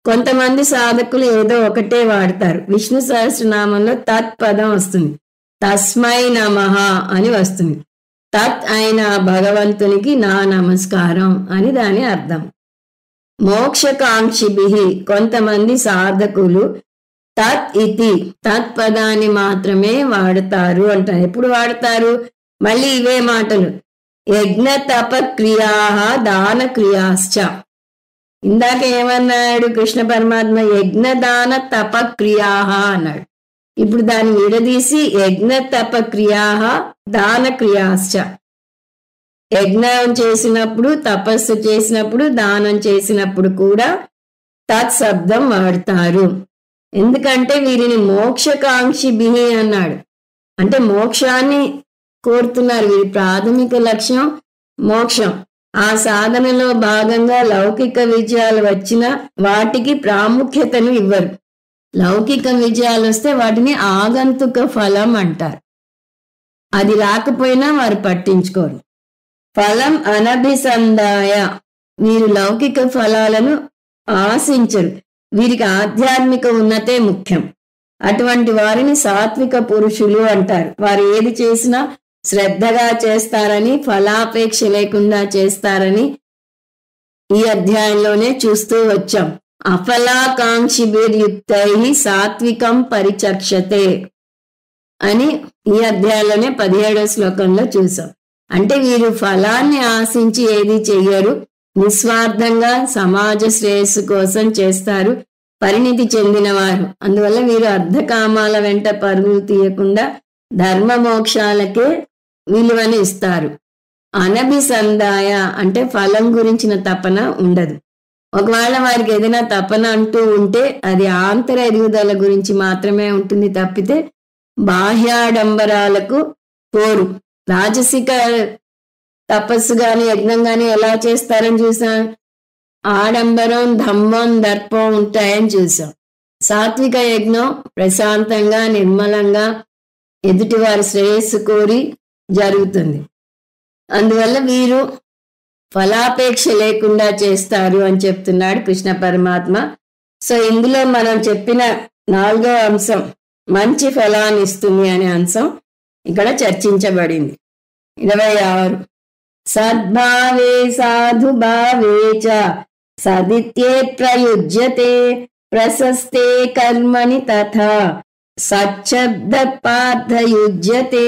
కొంతమంది సాధకులు ఏదో ఒకటే వాడతారు. విష్ణు సహస్రనామంలో తత్ పదం వస్తుంది, తస్మై నమః అని వస్తుంది. తత్ అయిన భగవంతునికి నా నమస్కారం అని దాని అర్థం. మోక్షకాంక్షిభిః కొంతమంది సాధకులు తత్ ఇతి తత్ పదాన్ని మాత్రమే వాడతారు అంటారు. ఎప్పుడు వాడతారు? మళ్ళీ ఇవే మాటలు, యజ్ఞ తప క్రియాః దాన క్రియాశ్చ. ఇందాక ఏమన్నాడు కృష్ణ పరమాత్మ? యజ్ఞ దాన తప క్రియాః అన్నాడు. ఇప్పుడు దాన్ని విడదీసి యజ్ఞ తప క్రియాః దాన క్రియాశ్చ. యజ్ఞం చేసినప్పుడు, తపస్సు చేసినప్పుడు, దానం చేసినప్పుడు కూడా తత్ శబ్దం వాడతారు. ఎందుకంటే వీరిని మోక్షకాంక్షిభిః అన్నాడు. అంటే మోక్షాన్ని కోరుతున్నారు. వీరి ప్రాథమిక లక్ష్యం మోక్షం. ఆ సాధనలో భాగంగా లౌకిక విజయాలు వచ్చినా వాటికి ప్రాముఖ్యతను ఇవ్వరు. లౌకిక విజయాలు వస్తే వాటిని ఆగంతుక ఫలం అంటారు. అది రాకపోయినా వారు పట్టించుకోరు. ఫలం అనభిసందాయ, వీరు లౌకిక ఫలాలను ఆశించరు. వీరికి ఆధ్యాత్మిక ఉన్నతే ముఖ్యం. అటువంటి వారిని సాత్విక పురుషులు అంటారు. వారు ఏది చేసినా శ్రద్ధగా చేస్తారని, ఫలాపేక్ష లేకుండా చేస్తారని ఈ అధ్యాయంలోనే చూస్తూ వచ్చాం. అఫలాకాంక్షిభిర్యుక్తై సాత్వికం పరిచక్షతే అని ఈ అధ్యాయంలోనే 17వ శ్లోకంలో చూసాం. అంటే వీరు ఫలాన్ని ఆశించి ఏది చెయ్యరు, నిస్వార్థంగా సమాజ శ్రేయస్సు కోసం చేస్తారు, పరిణితి చెందినవారు. అందువల్ల వీరు అర్ధకామాల వెంట పరుగులు తీయకుండా ధర్మ మోక్షాలకే విలువని ఇస్తారు. అనభిసందాయ అంటే ఫలం గురించిన తపన ఉండదు. ఒకవేళ వారికి ఏదైనా తపన అంటూ ఉంటే అది ఆంతర ఎదుగుదల గురించి మాత్రమే ఉంటుంది తప్పితే బాహ్యాడంబరాలకు పోరు. రాజసిక తపస్సు గాని యజ్ఞం గాని ఎలా చేస్తారని చూసాం. ఆడంబరం, ధమ్మం, దర్పం ఉంటాయని చూసాం. సాత్విక యజ్ఞం ప్రశాంతంగా, నిర్మలంగా ఎదుటివారి శ్రేయస్సు కోరి జరుగుతుంది. అందువల్ల వీరు ఫలాపేక్ష లేకుండా చేస్తారు అని చెప్తున్నాడు కృష్ణ పరమాత్మ. సో ఇందులో మనం చెప్పిన 4వ అంశం మంచి ఫలాన్ని ఇస్తుంది అనే అంశం ఇక్కడ చర్చించబడింది. 26 సద్భావే సాధుభావే చ సదిత్యే ప్రయుజ్యతే ప్రశస్తే కర్మణి తథా సచ్చబ్ద పార్థయుజ్యతే.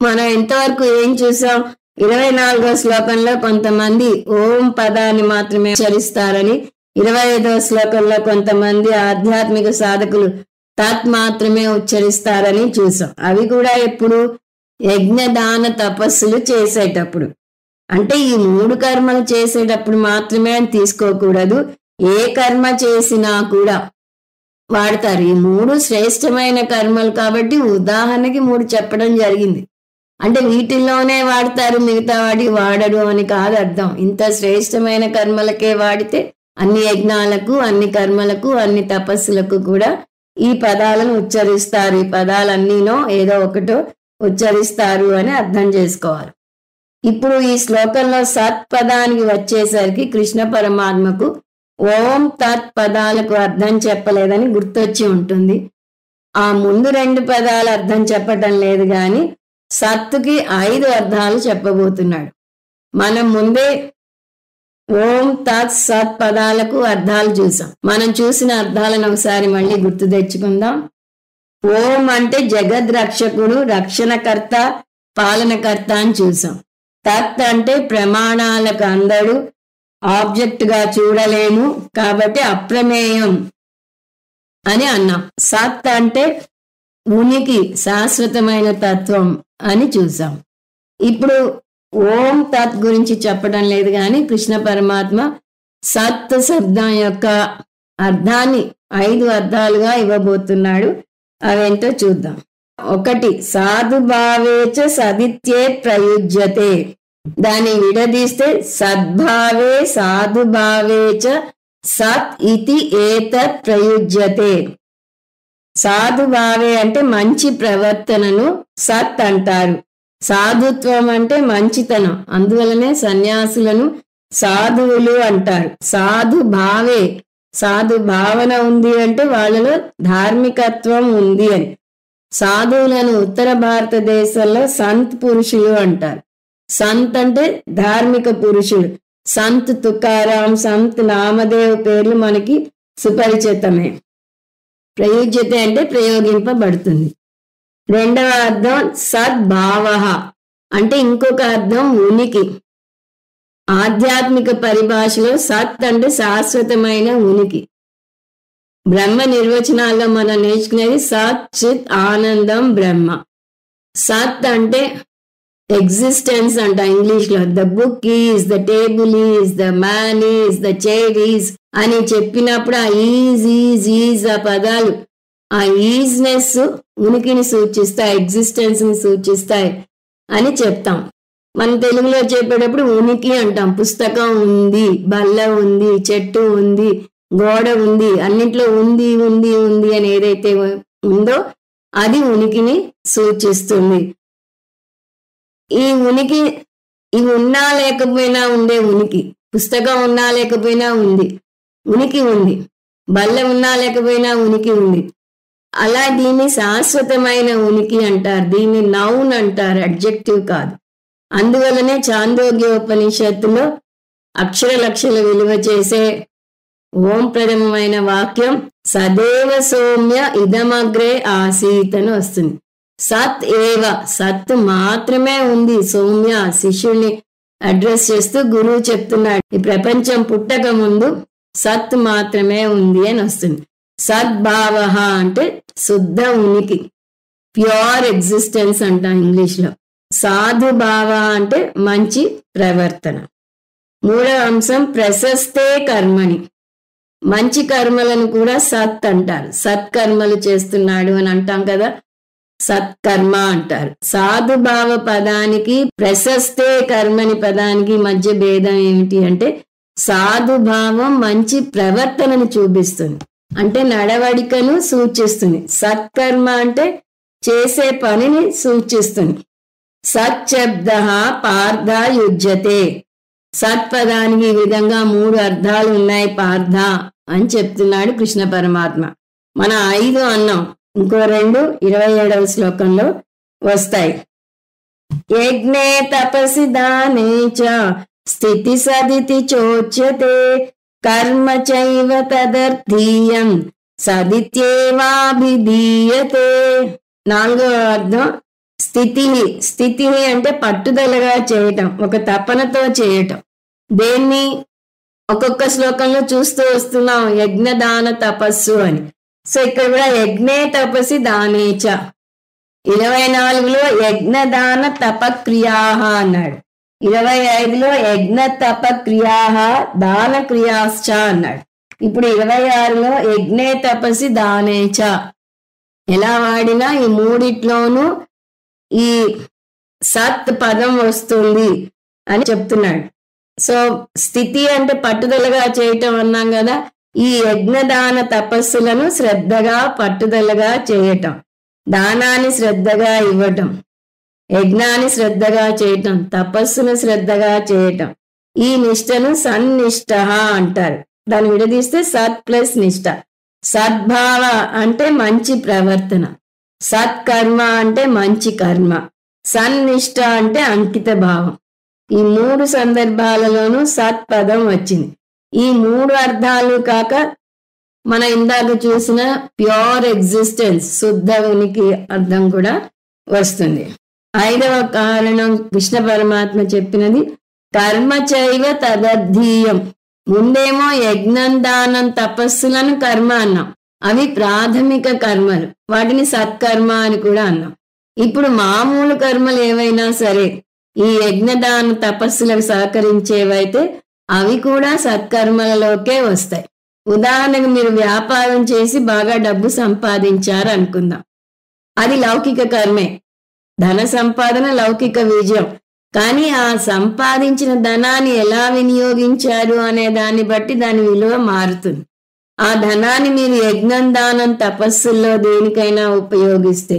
మనం ఎంతవరకు ఏం చూసాం? 24వ శ్లోకంలో కొంతమంది ఓం పదాన్ని మాత్రమే ఉచ్చరిస్తారని, 25వ శ్లోకంలో కొంతమంది ఆధ్యాత్మిక సాధకులు తత్ మాత్రమే ఉచ్చరిస్తారని చూసాం. అవి కూడా ఎప్పుడు? యజ్ఞదాన తపస్సులు చేసేటప్పుడు. అంటే ఈ 3 కర్మలు చేసేటప్పుడు మాత్రమే అని తీసుకోకూడదు. ఏ కర్మ చేసినా కూడా వాడతారు. ఈ 3 శ్రేష్టమైన కర్మలు కాబట్టి ఉదాహరణకి 3 చెప్పడం జరిగింది. అంటే వీటిల్లోనే వాడతారు, మిగతా వాటికి వాడరు అని కాదు అర్థం. ఇంత శ్రేష్టమైన కర్మలకే వాడితే అన్ని యజ్ఞాలకు, అన్ని కర్మలకు, అన్ని తపస్సులకు కూడా ఈ పదాలను ఉచ్చరిస్తారు. ఈ పదాలన్నీనో ఏదో ఒకటో ఉచ్చరిస్తారు అని అర్థం చేసుకోవాలి. ఇప్పుడు ఈ శ్లోకంలో సత్ పదానికి వచ్చేసరికి కృష్ణ పరమాత్మకు ఓం తత్ పదాలకు అర్థం చెప్పలేదని గుర్తొచ్చి ఉంటుంది. ఆ ముందు 2 పదాలు అర్థం చెప్పటం లేదు కానీ సత్తుకి 5 అర్థాలు చెప్పబోతున్నాడు. మనం ముందే ఓం తత్ సత్ పదాలకు అర్థాలు చూసాం. మనం చూసిన అర్థాలను ఒకసారి మళ్ళీ గుర్తు తెచ్చుకుందాం. ఓం అంటే జగద్రక్షకుడు, రక్షణకర్త, పాలనకర్త అని చూసాం. తత్ అంటే ప్రమాణాలకు అందడు, ఆబ్జెక్ట్ గా చూడలేము కాబట్టి అప్రమేయం అని అన్నాం. సత్ అంటే ఉనికి, శాశ్వతమైన తత్వం అని చూసాం. ఇప్పుడు ఓం తత్ గురించి చెప్పడం లేదు కానీ కృష్ణ పరమాత్మ సత్ శబ్దం యొక్క అర్థాన్ని 5 అర్థాలుగా ఇవ్వబోతున్నాడు. అవేంటో చూద్దాం. 1 సాధుభావేచ సదిత్యే ప్రయుజ్యతే. దాన్ని విడదీస్తే సద్భావే సాధుభావేచ సత్ ఇతి ఏతత్ ప్రయుజ్యతే. సాధుభావే అంటే మంచి ప్రవర్తనను సత్ అంటారు. సాధుత్వం అంటే మంచితనం, అందువలనే సన్యాసులను సాధువులు అంటారు. సాధుభావే, సాధు భావన ఉంది అంటే వాళ్ళలో ధార్మికత్వం ఉంది అని. సాధువులను ఉత్తర భారతదేశంలో సంత్ పురుషులు అంటారు. సంత్ అంటే ధార్మిక పురుషుడు. సంత్ తుకారాం, సంత్ నామదేవ్ పేర్లు మనకి సుపరిచితమే. ప్రయుజ్యత అంటే ప్రయోగింపబడుతుంది. 2వ అర్థం సద్భావ అంటే ఇంకొక అర్థం ఉనికి. ఆధ్యాత్మిక పరిభాషలో సత్ అంటే శాశ్వతమైన ఉనికి. బ్రహ్మ నిర్వచనాల్లో మనం నేర్చుకునేది సత్ చిత్ ఆనందం బ్రహ్మ. సత్ అంటే ఎగ్జిస్టెన్స్ అంట ఇంగ్లీష్ లో. The book is, the table is, the man is, the chair is అని చెప్పినప్పుడు ఆ ఈజ్ ఆ పదాలు ఆ ఈజ్నెస్ ఉనికిని సూచిస్తాయి, ఎగ్జిస్టెన్స్ ని సూచిస్తాయి అని చెప్తాం. మన తెలుగులో చెప్పేటప్పుడు ఉనికి అంటాం. పుస్తకం ఉంది, బల్ల ఉంది, చెట్టు ఉంది, గోడ ఉంది, అన్నింటిలో ఉంది ఉంది ఉంది అని ఏదైతే ఉందో అది ఉనికిని సూచిస్తుంది. ఈ ఉనికి ఇవి ఉన్నా లేకపోయినా ఉండే ఉనికి. పుస్తకం ఉన్నా లేకపోయినా ఉంది, ఉనికి ఉంది. బల్ల ఉన్నా లేకపోయినా ఉనికి ఉంది. అలా దీన్ని శాశ్వతమైన ఉనికి అంటారు. దీన్ని నౌన్ అంటారు, అడ్జెక్టివ్ కాదు. అందువలనే చాందోగ్యోపనిషత్తులో అక్షర లక్షల విలువ చేసే ఓం ప్రథమమైన వాక్యం సదేవ సౌమ్య ఇదమగ్రే ఆసీత్ అని వస్తుంది. సత్ ఏవ, సత్ మాత్రమే ఉంది. సౌమ్య శిష్యుల్ని అడ్రస్ చేస్తూ గురువు చెప్తున్నాడు, ఈ ప్రపంచం పుట్టక ముందు సత్ మాత్రమే ఉంది అని వస్తుంది. సద్భావ అంటే శుద్ధ ఉనికి, ప్యూర్ ఎగ్జిస్టెన్స్ అంటాం ఇంగ్లీష్లో. సాధుభావ అంటే మంచి ప్రవర్తన. మూడవ అంశం ప్రశస్తే కర్మని, మంచి కర్మలను కూడా సత్ అంటారు. సత్కర్మలు చేస్తున్నాడు అని అంటాం కదా, సత్కర్మ అంటారు. సాధుభావ పదానికి ప్రశస్తే కర్మని పదానికి మధ్య భేదం ఏమిటి అంటే, సాధుభావం మంచి ప్రవర్తనని చూపిస్తుంది, అంటే నడవడికను సూచిస్తుంది. సత్కర్మ అంటే చేసే పనిని సూచిస్తుంది. సచ్చబ్ద పార్థ యుజ్యతే, సత్పదానికి ఈ విధంగా 3 అర్థాలు ఉన్నాయి పార్థ అని చెప్తున్నాడు కృష్ణ పరమాత్మ. మన 5 అన్నాం, ఇంకో 2 27వ శ్లోకంలో వస్తాయి. యజ్ఞే తపసి దానే చ స్థితి సదితి చోచ్యతే కర్మ చైవ తదర్థీయం సదిత్యేవాభిధీయతే. 4వ అర్థం స్థితిని. స్థితిని అంటే పట్టుదలగా చేయటం, ఒక తపనతో చేయటం. దేన్ని ఒక్కొక్క శ్లోకంలో చూస్తూ వస్తున్నాం, యజ్ఞదాన తపస్సు అని. సో ఇక్కడ కూడా యజ్ఞే తపసి దానేచ, 24లో యజ్ఞదాన తపక్రియా అన్నాడు, 25లో యజ్ఞ తపక్రియా దాన క్రియాశ్చ అన్నాడు. ఇప్పుడు 26లో యజ్ఞే తపసి దానేచ. ఎలా వాడినా ఈ మూడిట్లోనూ ఈ సత్ పదం వస్తుంది అని చెప్తున్నాడు. సో స్థితి అంటే పట్టుదలగా చేయటం అన్నాం కదా, ఈ యజ్ఞదాన తపస్సులను శ్రద్ధగా పట్టుదలగా చేయటం, దానాన్ని శ్రద్ధగా ఇవ్వటం, యజ్ఞాన్ని శ్రద్ధగా చేయటం, తపస్సును శ్రద్ధగా చేయటం. ఈ నిష్టను సన్నిష్ట అంటారు. దాన్ని విడదీస్తే సత్ ప్లస్ నిష్ట. సద్భావ అంటే మంచి ప్రవర్తన, సత్కర్మ అంటే మంచి కర్మ, సన్నిష్ట అంటే అంకిత భావం. ఈ 3 సందర్భాలలోనూ సత్ పదం వచ్చింది. ఈ 3 అర్థాలు కాక మన ఇందాక చూసిన ప్యూర్ ఎగ్జిస్టెన్స్, శుద్ధ ఉనికి అర్థం కూడా వస్తుంది. 5వ కారణం కృష్ణ పరమాత్మ చెప్పినది కర్మ చైవ తదర్థీయం. ముందేమో యజ్ఞం దానం తపస్సులను కర్మ అన్నాం, అవి ప్రాథమిక కర్మలు, వాటిని సత్కర్మ అని కూడా అన్నాం. ఇప్పుడు మామూలు కర్మలు ఏవైనా సరే ఈ యజ్ఞదాన తపస్సులకు సహకరించేవైతే అవి కూడా సత్కర్మలలోకే వస్తాయి. ఉదాహరణకు మీరు వ్యాపారం చేసి బాగా డబ్బు సంపాదించారు అనుకుందాం, అది లౌకిక కర్మే. ధన సంపాదన లౌకిక విజయం. కానీ ఆ సంపాదించిన ధనాన్ని ఎలా వినియోగించారు అనే దాన్ని బట్టి దాని విలువ మారుతుంది. ఆ ధనాన్ని మీరు యజ్ఞం దానం తపస్సుల్లో దేనికైనా ఉపయోగిస్తే,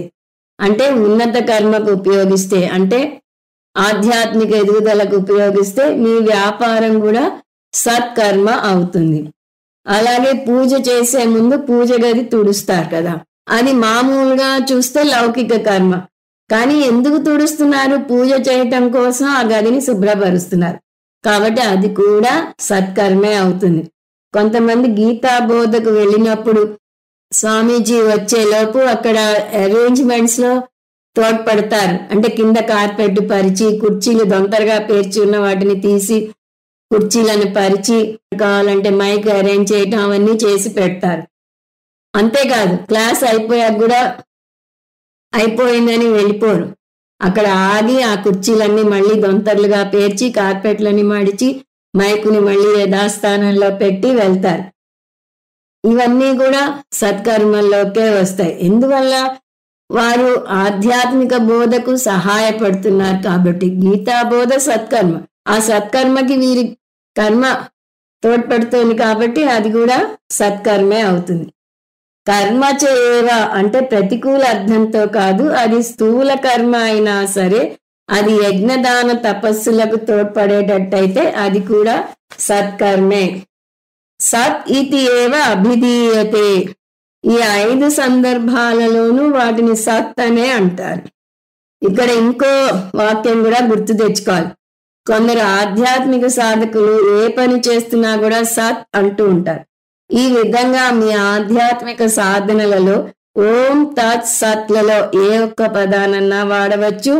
అంటే ఉన్నత కర్మకు ఉపయోగిస్తే, అంటే ఆధ్యాత్మిక ఎదుగుదలకు ఉపయోగిస్తే మీ వ్యాపారం కూడా సత్కర్మ అవుతుంది. అలాగే పూజ చేసే ముందు పూజ గది తుడుస్తారు కదా, అది మామూలుగా చూస్తే లౌకిక కర్మ. కానీ ఎందుకు తుడుస్తున్నారు? పూజ చేయటం కోసం ఆ గదిని శుభ్రపరుస్తున్నారు, కాబట్టి అది కూడా సత్కర్మే అవుతుంది. కొంతమంది గీతా బోధకు వెళ్ళినప్పుడు స్వామీజీ వచ్చేలోపు అక్కడ అరేంజ్మెంట్స్ లో తోడ్పడతారు. అంటే కింద కార్పెట్ పరిచి, కుర్చీలు దొంతరగా పేర్చి ఉన్న వాటిని తీసి కుర్చీలను పరిచి, కావాలంటే మైక్ అరేంజ్ చేయటం అవన్నీ చేసి పెడతారు. అంతేకాదు క్లాస్ అయిపోయాక కూడా అయిపోయిందని వెళ్ళిపోరు, అక్కడ ఆగి ఆ కుర్చీలన్నీ మళ్ళీ దొంతర్లుగా పేర్చి కార్పెట్లని మడిచి మైకుని మళ్ళీ యథాస్థానంలో పెట్టి వెళ్తారు. ఇవన్నీ కూడా సత్కర్మల్లోకే వస్తాయి. ఎందువల్ల? వారు ఆధ్యాత్మిక బోధకు సహాయపడుతున్నారు కాబట్టి. గీతా బోధ సత్కర్మ, ఆ సత్కర్మకి వీరి కర్మ తోడ్పడుతుంది కాబట్టి అది కూడా సత్కర్మే అవుతుంది. కర్మ చేవ అంటే ప్రతికూల అర్థంతో కాదు, అది స్థూల కర్మ అయినా సరే అది యజ్ఞదాన తపస్సులకు తోడ్పడేటట్టయితే అది కూడా సత్కర్మే. సత్ ఇతి ఏవ అభిధీయతే. ఈ 5 సందర్భాలలోనూ వాటిని సత్ అనే అంటారు. ఇక్కడ ఇంకో వాక్యం కూడా గుర్తు తెచ్చుకోవాలి. కొందరు ఆధ్యాత్మిక సాధకులు ఏ పని చేస్తున్నా కూడా సత్ అంటూ ఉంటారు. ఈ విధంగా మీ ఆధ్యాత్మిక సాధనలలో ఓం తత్ సత్లలో ఏ ఒక్క పదానన్నా వాడవచ్చు,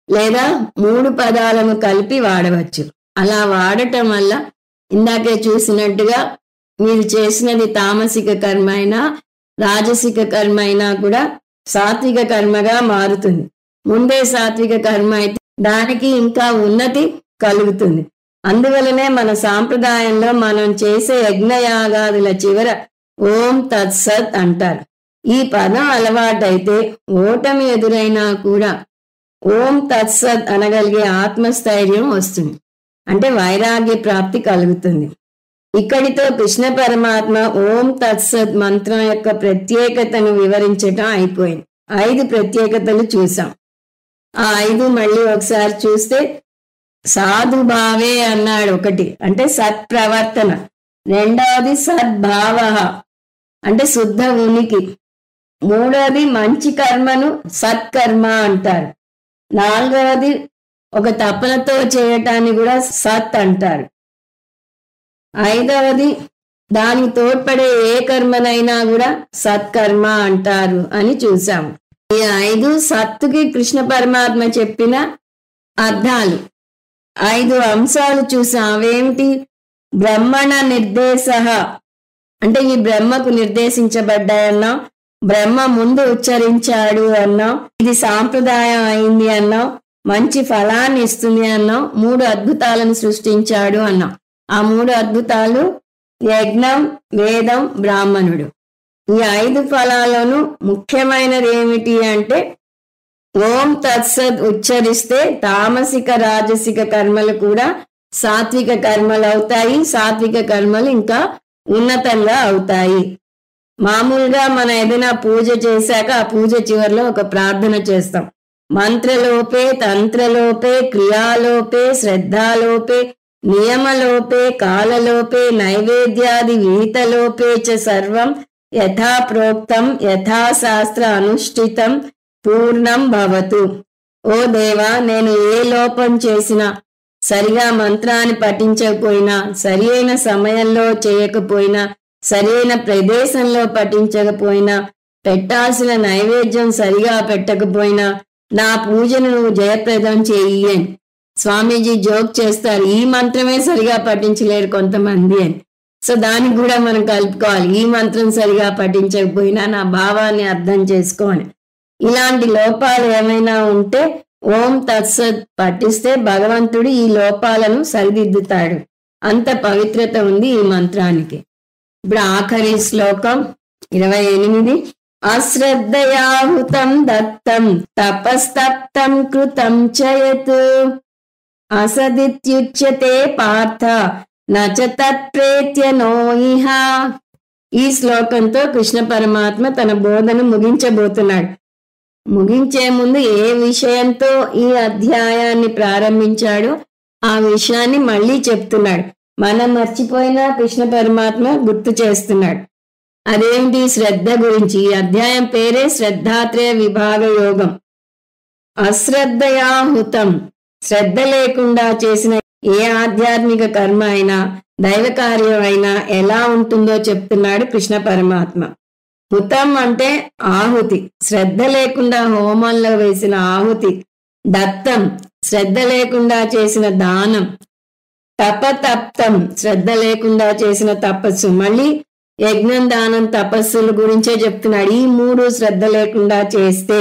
లేదా 3 పదాలను కలిపి వాడవచ్చు. అలా వాడటం వల్ల ఇందాకే చూసినట్టుగా మీరు చేసినది తామసిక కర్మ అయినా రాజసిక కర్మ అయినా కూడా సాత్విక కర్మగా మారుతుంది. ముందే సాత్విక కర్మ అయితే దానికి ఇంకా ఉన్నతి కలుగుతుంది. అందువలనే మన సాంప్రదాయంలో మనం చేసే యజ్ఞయాగాదుల చివర ఓం తత్సత్ అంటారు. ఈ పదం అలవాటైతే ఓటమి ఎదురైనా కూడా ఓం తత్సత్ అనగలిగే ఆత్మస్థైర్యం వస్తుంది. అంటే వైరాగ్య ప్రాప్తి కలుగుతుంది. ఇక్కడితో కృష్ణ పరమాత్మ ఓం తత్సత్ మంత్రం యొక్క ప్రత్యేకతను వివరించటం అయిపోయింది. 5 ప్రత్యేకతలు చూసాం. ఆ 5 మళ్ళీ ఒకసారి చూస్తే సాధుభావే అన్నాడు ఒకటి, అంటే సత్ప్రవర్తన. రెండవది సద్భావ అంటే శుద్ధ ఉనికి. మూడవది మంచి కర్మను సత్కర్మ అంటారు. నాలుగవది ఒక తపనతో చేయటాన్ని కూడా సత్ అంటారు. ఐదవది దానికి తోడ్పడే ఏ కర్మనైనా కూడా సత్కర్మ అంటారు అని చూసాము. ఈ 5 సత్తుకి కృష్ణ పరమాత్మ చెప్పిన అర్థాలు. 5 అంశాలు చూసాం. అవేమిటి? బ్రహ్మణ నిర్దేశ అంటే ఈ బ్రహ్మకు నిర్దేశించబడ్డాయన్నాం, బ్రహ్మ ముందు ఉచ్చరించాడు అన్నాం, ఇది సాంప్రదాయం అయింది అన్నాం, మంచి ఫలాన్ని ఇస్తుంది అన్నాం, 3 అద్భుతాలను సృష్టించాడు అన్నాం. ఆ 3 అద్భుతాలు యజ్ఞం, వేదం, బ్రాహ్మణుడు. ఈ 5 ఫలాలను ముఖ్యమైనది ఏమిటి అంటే ఓం తత్సత్ ఉచ్చరిస్తే తామసిక రాజసిక కర్మలు కూడా సాత్విక కర్మలు అవుతాయి. సాత్విక కర్మలు ఇంకా ఉన్నతంగా అవుతాయి. మామూలుగా మనం ఏదైనా పూజ చేశాక ఆ పూజ చివరిలో ఒక ప్రార్థన చేస్తాం. మంత్రలోపే తంత్రలోపే క్రియాలోపే శ్రద్ధాలోపే నియమలోపే కాలలోపే నైవేద్యాది విహితలోపే చ సర్వం యథా ప్రోక్తం యథాశాస్త్ర అనుష్ఠితం పూర్ణం భవతు. ఓ దేవా, నేను ఏ లోపం చేసినా, సరిగా మంత్రాన్ని పఠించకపోయినా, సరి అయిన సమయంలో చేయకపోయినా, సరి అయిన ప్రదేశంలో పఠించకపోయినా, పెట్టాల్సిన నైవేద్యం సరిగా పెట్టకపోయినా నా పూజను నువ్వు జయప్రదం చేయి అని స్వామీజీ జోక్ చేస్తారు. ఈ మంత్రమే సరిగా పఠించలేరు కొంతమంది అని. సో దానికి కూడా మనం కలుపుకోవాలి. ఈ మంత్రం సరిగా పఠించకపోయినా నా భావాన్ని అర్థం చేసుకోని. ఇలాంటి లోపాలు ఏమైనా ఉంటే ఓం తత్సత్ పఠిస్తే భగవంతుడు ఈ లోపాలను సరిదిద్దుతాడు. అంత పవిత్రత ఉంది ఈ మంత్రానికి. ఇప్పుడు ఆఖరి శ్లోకం 28. అశ్రద్ధయాహుతం దత్తం తపస్తప్తం కృతం చయత్ అసదిత్యుచ్యతే పార్థ నచ తత్ప్రేత్య నోయిహ. ఈ శ్లోకంతో కృష్ణ పరమాత్మ తన బోధను ముగించబోతున్నాడు. ముగించే ముందు ఏ విషయంతో ఈ అధ్యాయాన్ని ప్రారంభించాడో ఆ విషయాన్ని మళ్ళీ చెప్తున్నాడు. మనం మర్చిపోయినా కృష్ణ పరమాత్మ గుర్తు చేస్తున్నాడు. అదేంటి? శ్రద్ధ గురించి. ఈ అధ్యాయం పేరే శ్రద్ధాత్రయ విభాగ యోగం. అశ్రద్ధయాహుతం, శ్రద్ధ లేకుండా చేసిన ఏ ఆధ్యాత్మిక కర్మ అయినా దైవ కార్యం అయినా ఎలా ఉంటుందో చెప్తున్నాడు కృష్ణ పరమాత్మ. హుతం అంటే ఆహుతి, శ్రద్ధ లేకుండా హోమంలో వేసిన ఆహుతి. దత్తం, శ్రద్ధ లేకుండా చేసిన దానం. తపతప్తం, శ్రద్ధ లేకుండా చేసిన తపస్సు. మళ్ళీ యజ్ఞం, దానం, తపస్సుల గురించే చెప్తున్నాడు. ఈ 3 శ్రద్ధ లేకుండా చేస్తే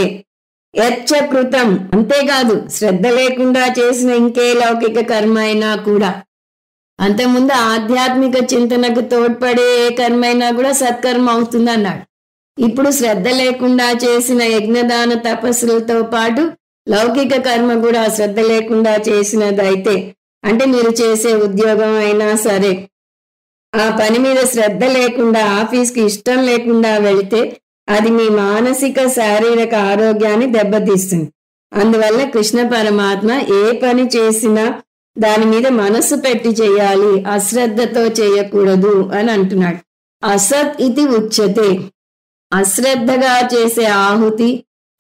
యచ్చకృతం, అంతేకాదు శ్రద్ధ లేకుండా చేసిన ఇంకే లౌకిక కర్మ అయినా కూడా, అంతకుముందు ఆధ్యాత్మిక చింతనకు తోడ్పడే ఏ కర్మ అయినా కూడా సత్కర్మ అవుతుంది అన్నాడు. ఇప్పుడు శ్రద్ధ లేకుండా చేసిన యజ్ఞదాన తపస్సులతో పాటు లౌకిక కర్మ కూడా శ్రద్ధ లేకుండా చేసినదైతే, అంటే మీరు చేసే ఉద్యోగం అయినా సరే, ఆ పని మీద శ్రద్ధ లేకుండా ఆఫీస్కి ఇష్టం లేకుండా వెళితే అది మీ మానసిక శారీరక ఆరోగ్యాన్ని దెబ్బతీస్తుంది. అందువల్ల కృష్ణ పరమాత్మ ఏ పని చేసినా దాని మీద మనసు పెట్టి చేయాలి, అశ్రద్ధతో చేయకూడదు అని అంటున్నాడు. అసత్ ఇది ఉచ్యతే. అశ్రద్ధగా చేసే ఆహుతి,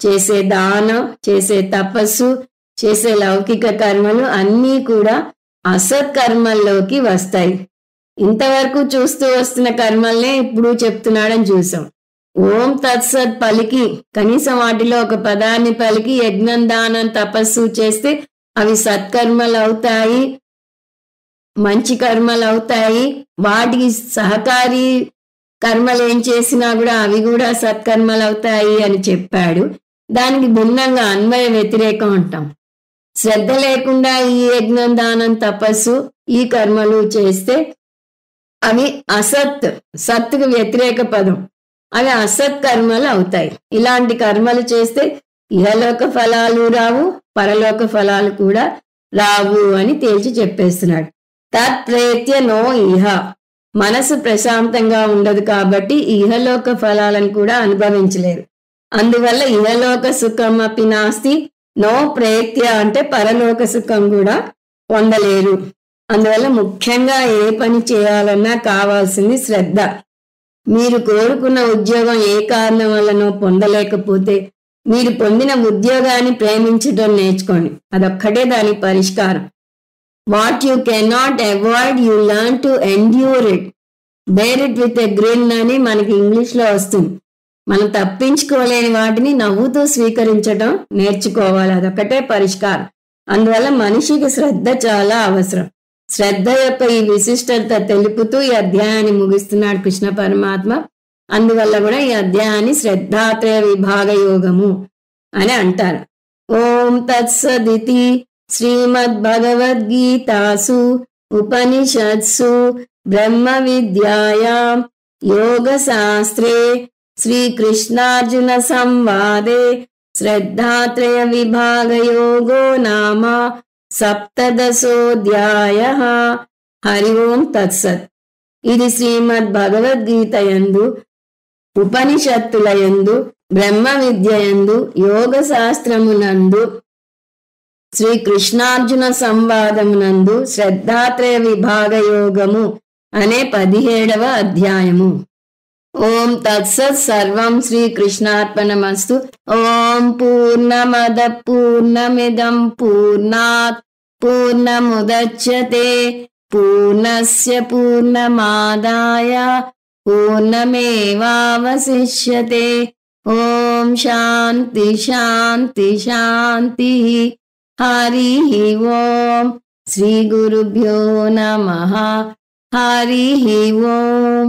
చేసే దానం, చేసే తపస్సు, చేసే లౌకిక కర్మలు అన్నీ కూడా అసత్ కర్మల్లోకి వస్తాయి. ఇంతవరకు చూస్తూ వస్తున్న కర్మల్నే ఇప్పుడు చెప్తున్నాడని చూసాం. ఓం తత్సత్ పలికి కనీసం వాటిలో ఒక పదాన్ని పలికి యజ్ఞం, దానం, తపస్సు చేస్తే అవి సత్కర్మలు అవుతాయి, మంచి కర్మలు అవుతాయి. వాటికి సహకారి కర్మలు ఏం చేసినా కూడా అవి కూడా సత్కర్మలు అవుతాయి అని చెప్పాడు. దానికి భిన్నంగా అన్వయ వ్యతిరేకం అంటాం. శ్రద్ధ లేకుండా ఈ యజ్ఞం, దానం, తపస్సు ఈ కర్మలు చేస్తే అవి అసత్, సత్తుకు వ్యతిరేక పదం, అవి అసత్ కర్మలు అవుతాయి. ఇలాంటి కర్మలు చేస్తే ఇహలోక ఫలాలు రావు, పరలోక ఫలాలు కూడా రావు అని తేల్చి చెప్పేస్తున్నాడు. తత్ప్రేత్య నో ఇహ. మనసు ప్రశాంతంగా ఉండదు కాబట్టి ఇహలోక ఫలాలను కూడా అనుభవించలేరు. అందువల్ల ఇహలోక సుఖం అపి నాస్తి. నో ప్రేత్య అంటే పరలోక సుఖం కూడా పొందలేరు. అందువల్ల ముఖ్యంగా ఏ పని చేయాలన్నా కావాల్సింది శ్రద్ధ. మీరు కోరుకున్న ఉద్యోగం ఏ కారణం వల్లనో పొందలేకపోతే మీరు పొందిన ఉద్యోగాన్ని ప్రేమించడం నేర్చుకోండి. అదొక్కటే దానికి పరిష్కారం. What you cannot avoid you learn to endure it, bear it with a grin అని మనకి ఇంగ్లీష్లో వస్తుంది. మనం తప్పించుకోలేని వాటిని నవ్వుతూ స్వీకరించడం నేర్చుకోవాలి. అదొక్కటే పరిష్కారం. అందువల్ల మనిషికి శ్రద్ధ చాలా అవసరం. శ్రద్ధ యొక్క ఈ విశిష్టత తెలుపుతూ ఈ అధ్యాయాన్ని ముగిస్తున్నాడు కృష్ణ పరమాత్మ. అందువల్ల కూడా ఈ అధ్యాయాన్ని శ్రద్ధాత్రయ విభాగ యోగము అని అంటారు. ఓం తత్సదితి శ్రీమద్భగవద్గీతాసు ఉపనిషత్సు బ్రహ్మ విద్యాయాం యోగ శాస్త్రే శ్రీకృష్ణార్జున సంవాదే శ్రద్ధాత్రయ విభాగ యోగో నామ సప్తదశోధ్యాయః. హరి ఓం తత్సత్. ఇది శ్రీమద్ భగవద్గీత యందు, ఉపనిషత్తుల యందు, బ్రహ్మ విద్య యందు, యోగ శాస్త్రమునందు, శ్రీకృష్ణార్జున సంవాదమునందు శ్రద్ధాత్రయ విభాగ యోగము అనే 17వ అధ్యాయము. ఓం తత్సత్. సర్వం శ్రీకృష్ణార్పణమస్తు. ఓం పూర్ణమద పూర్ణమిదం పూర్ణాత్ పూర్ణముదచ్యతే పూర్ణస్య పూర్ణమాదాయ పూర్ణమేవావశిష్యతే. ఓం శాంతి శాంతి శాంతి. హరి ఓం. శ్రీ గురుభ్యో నమః. హరి ఓం.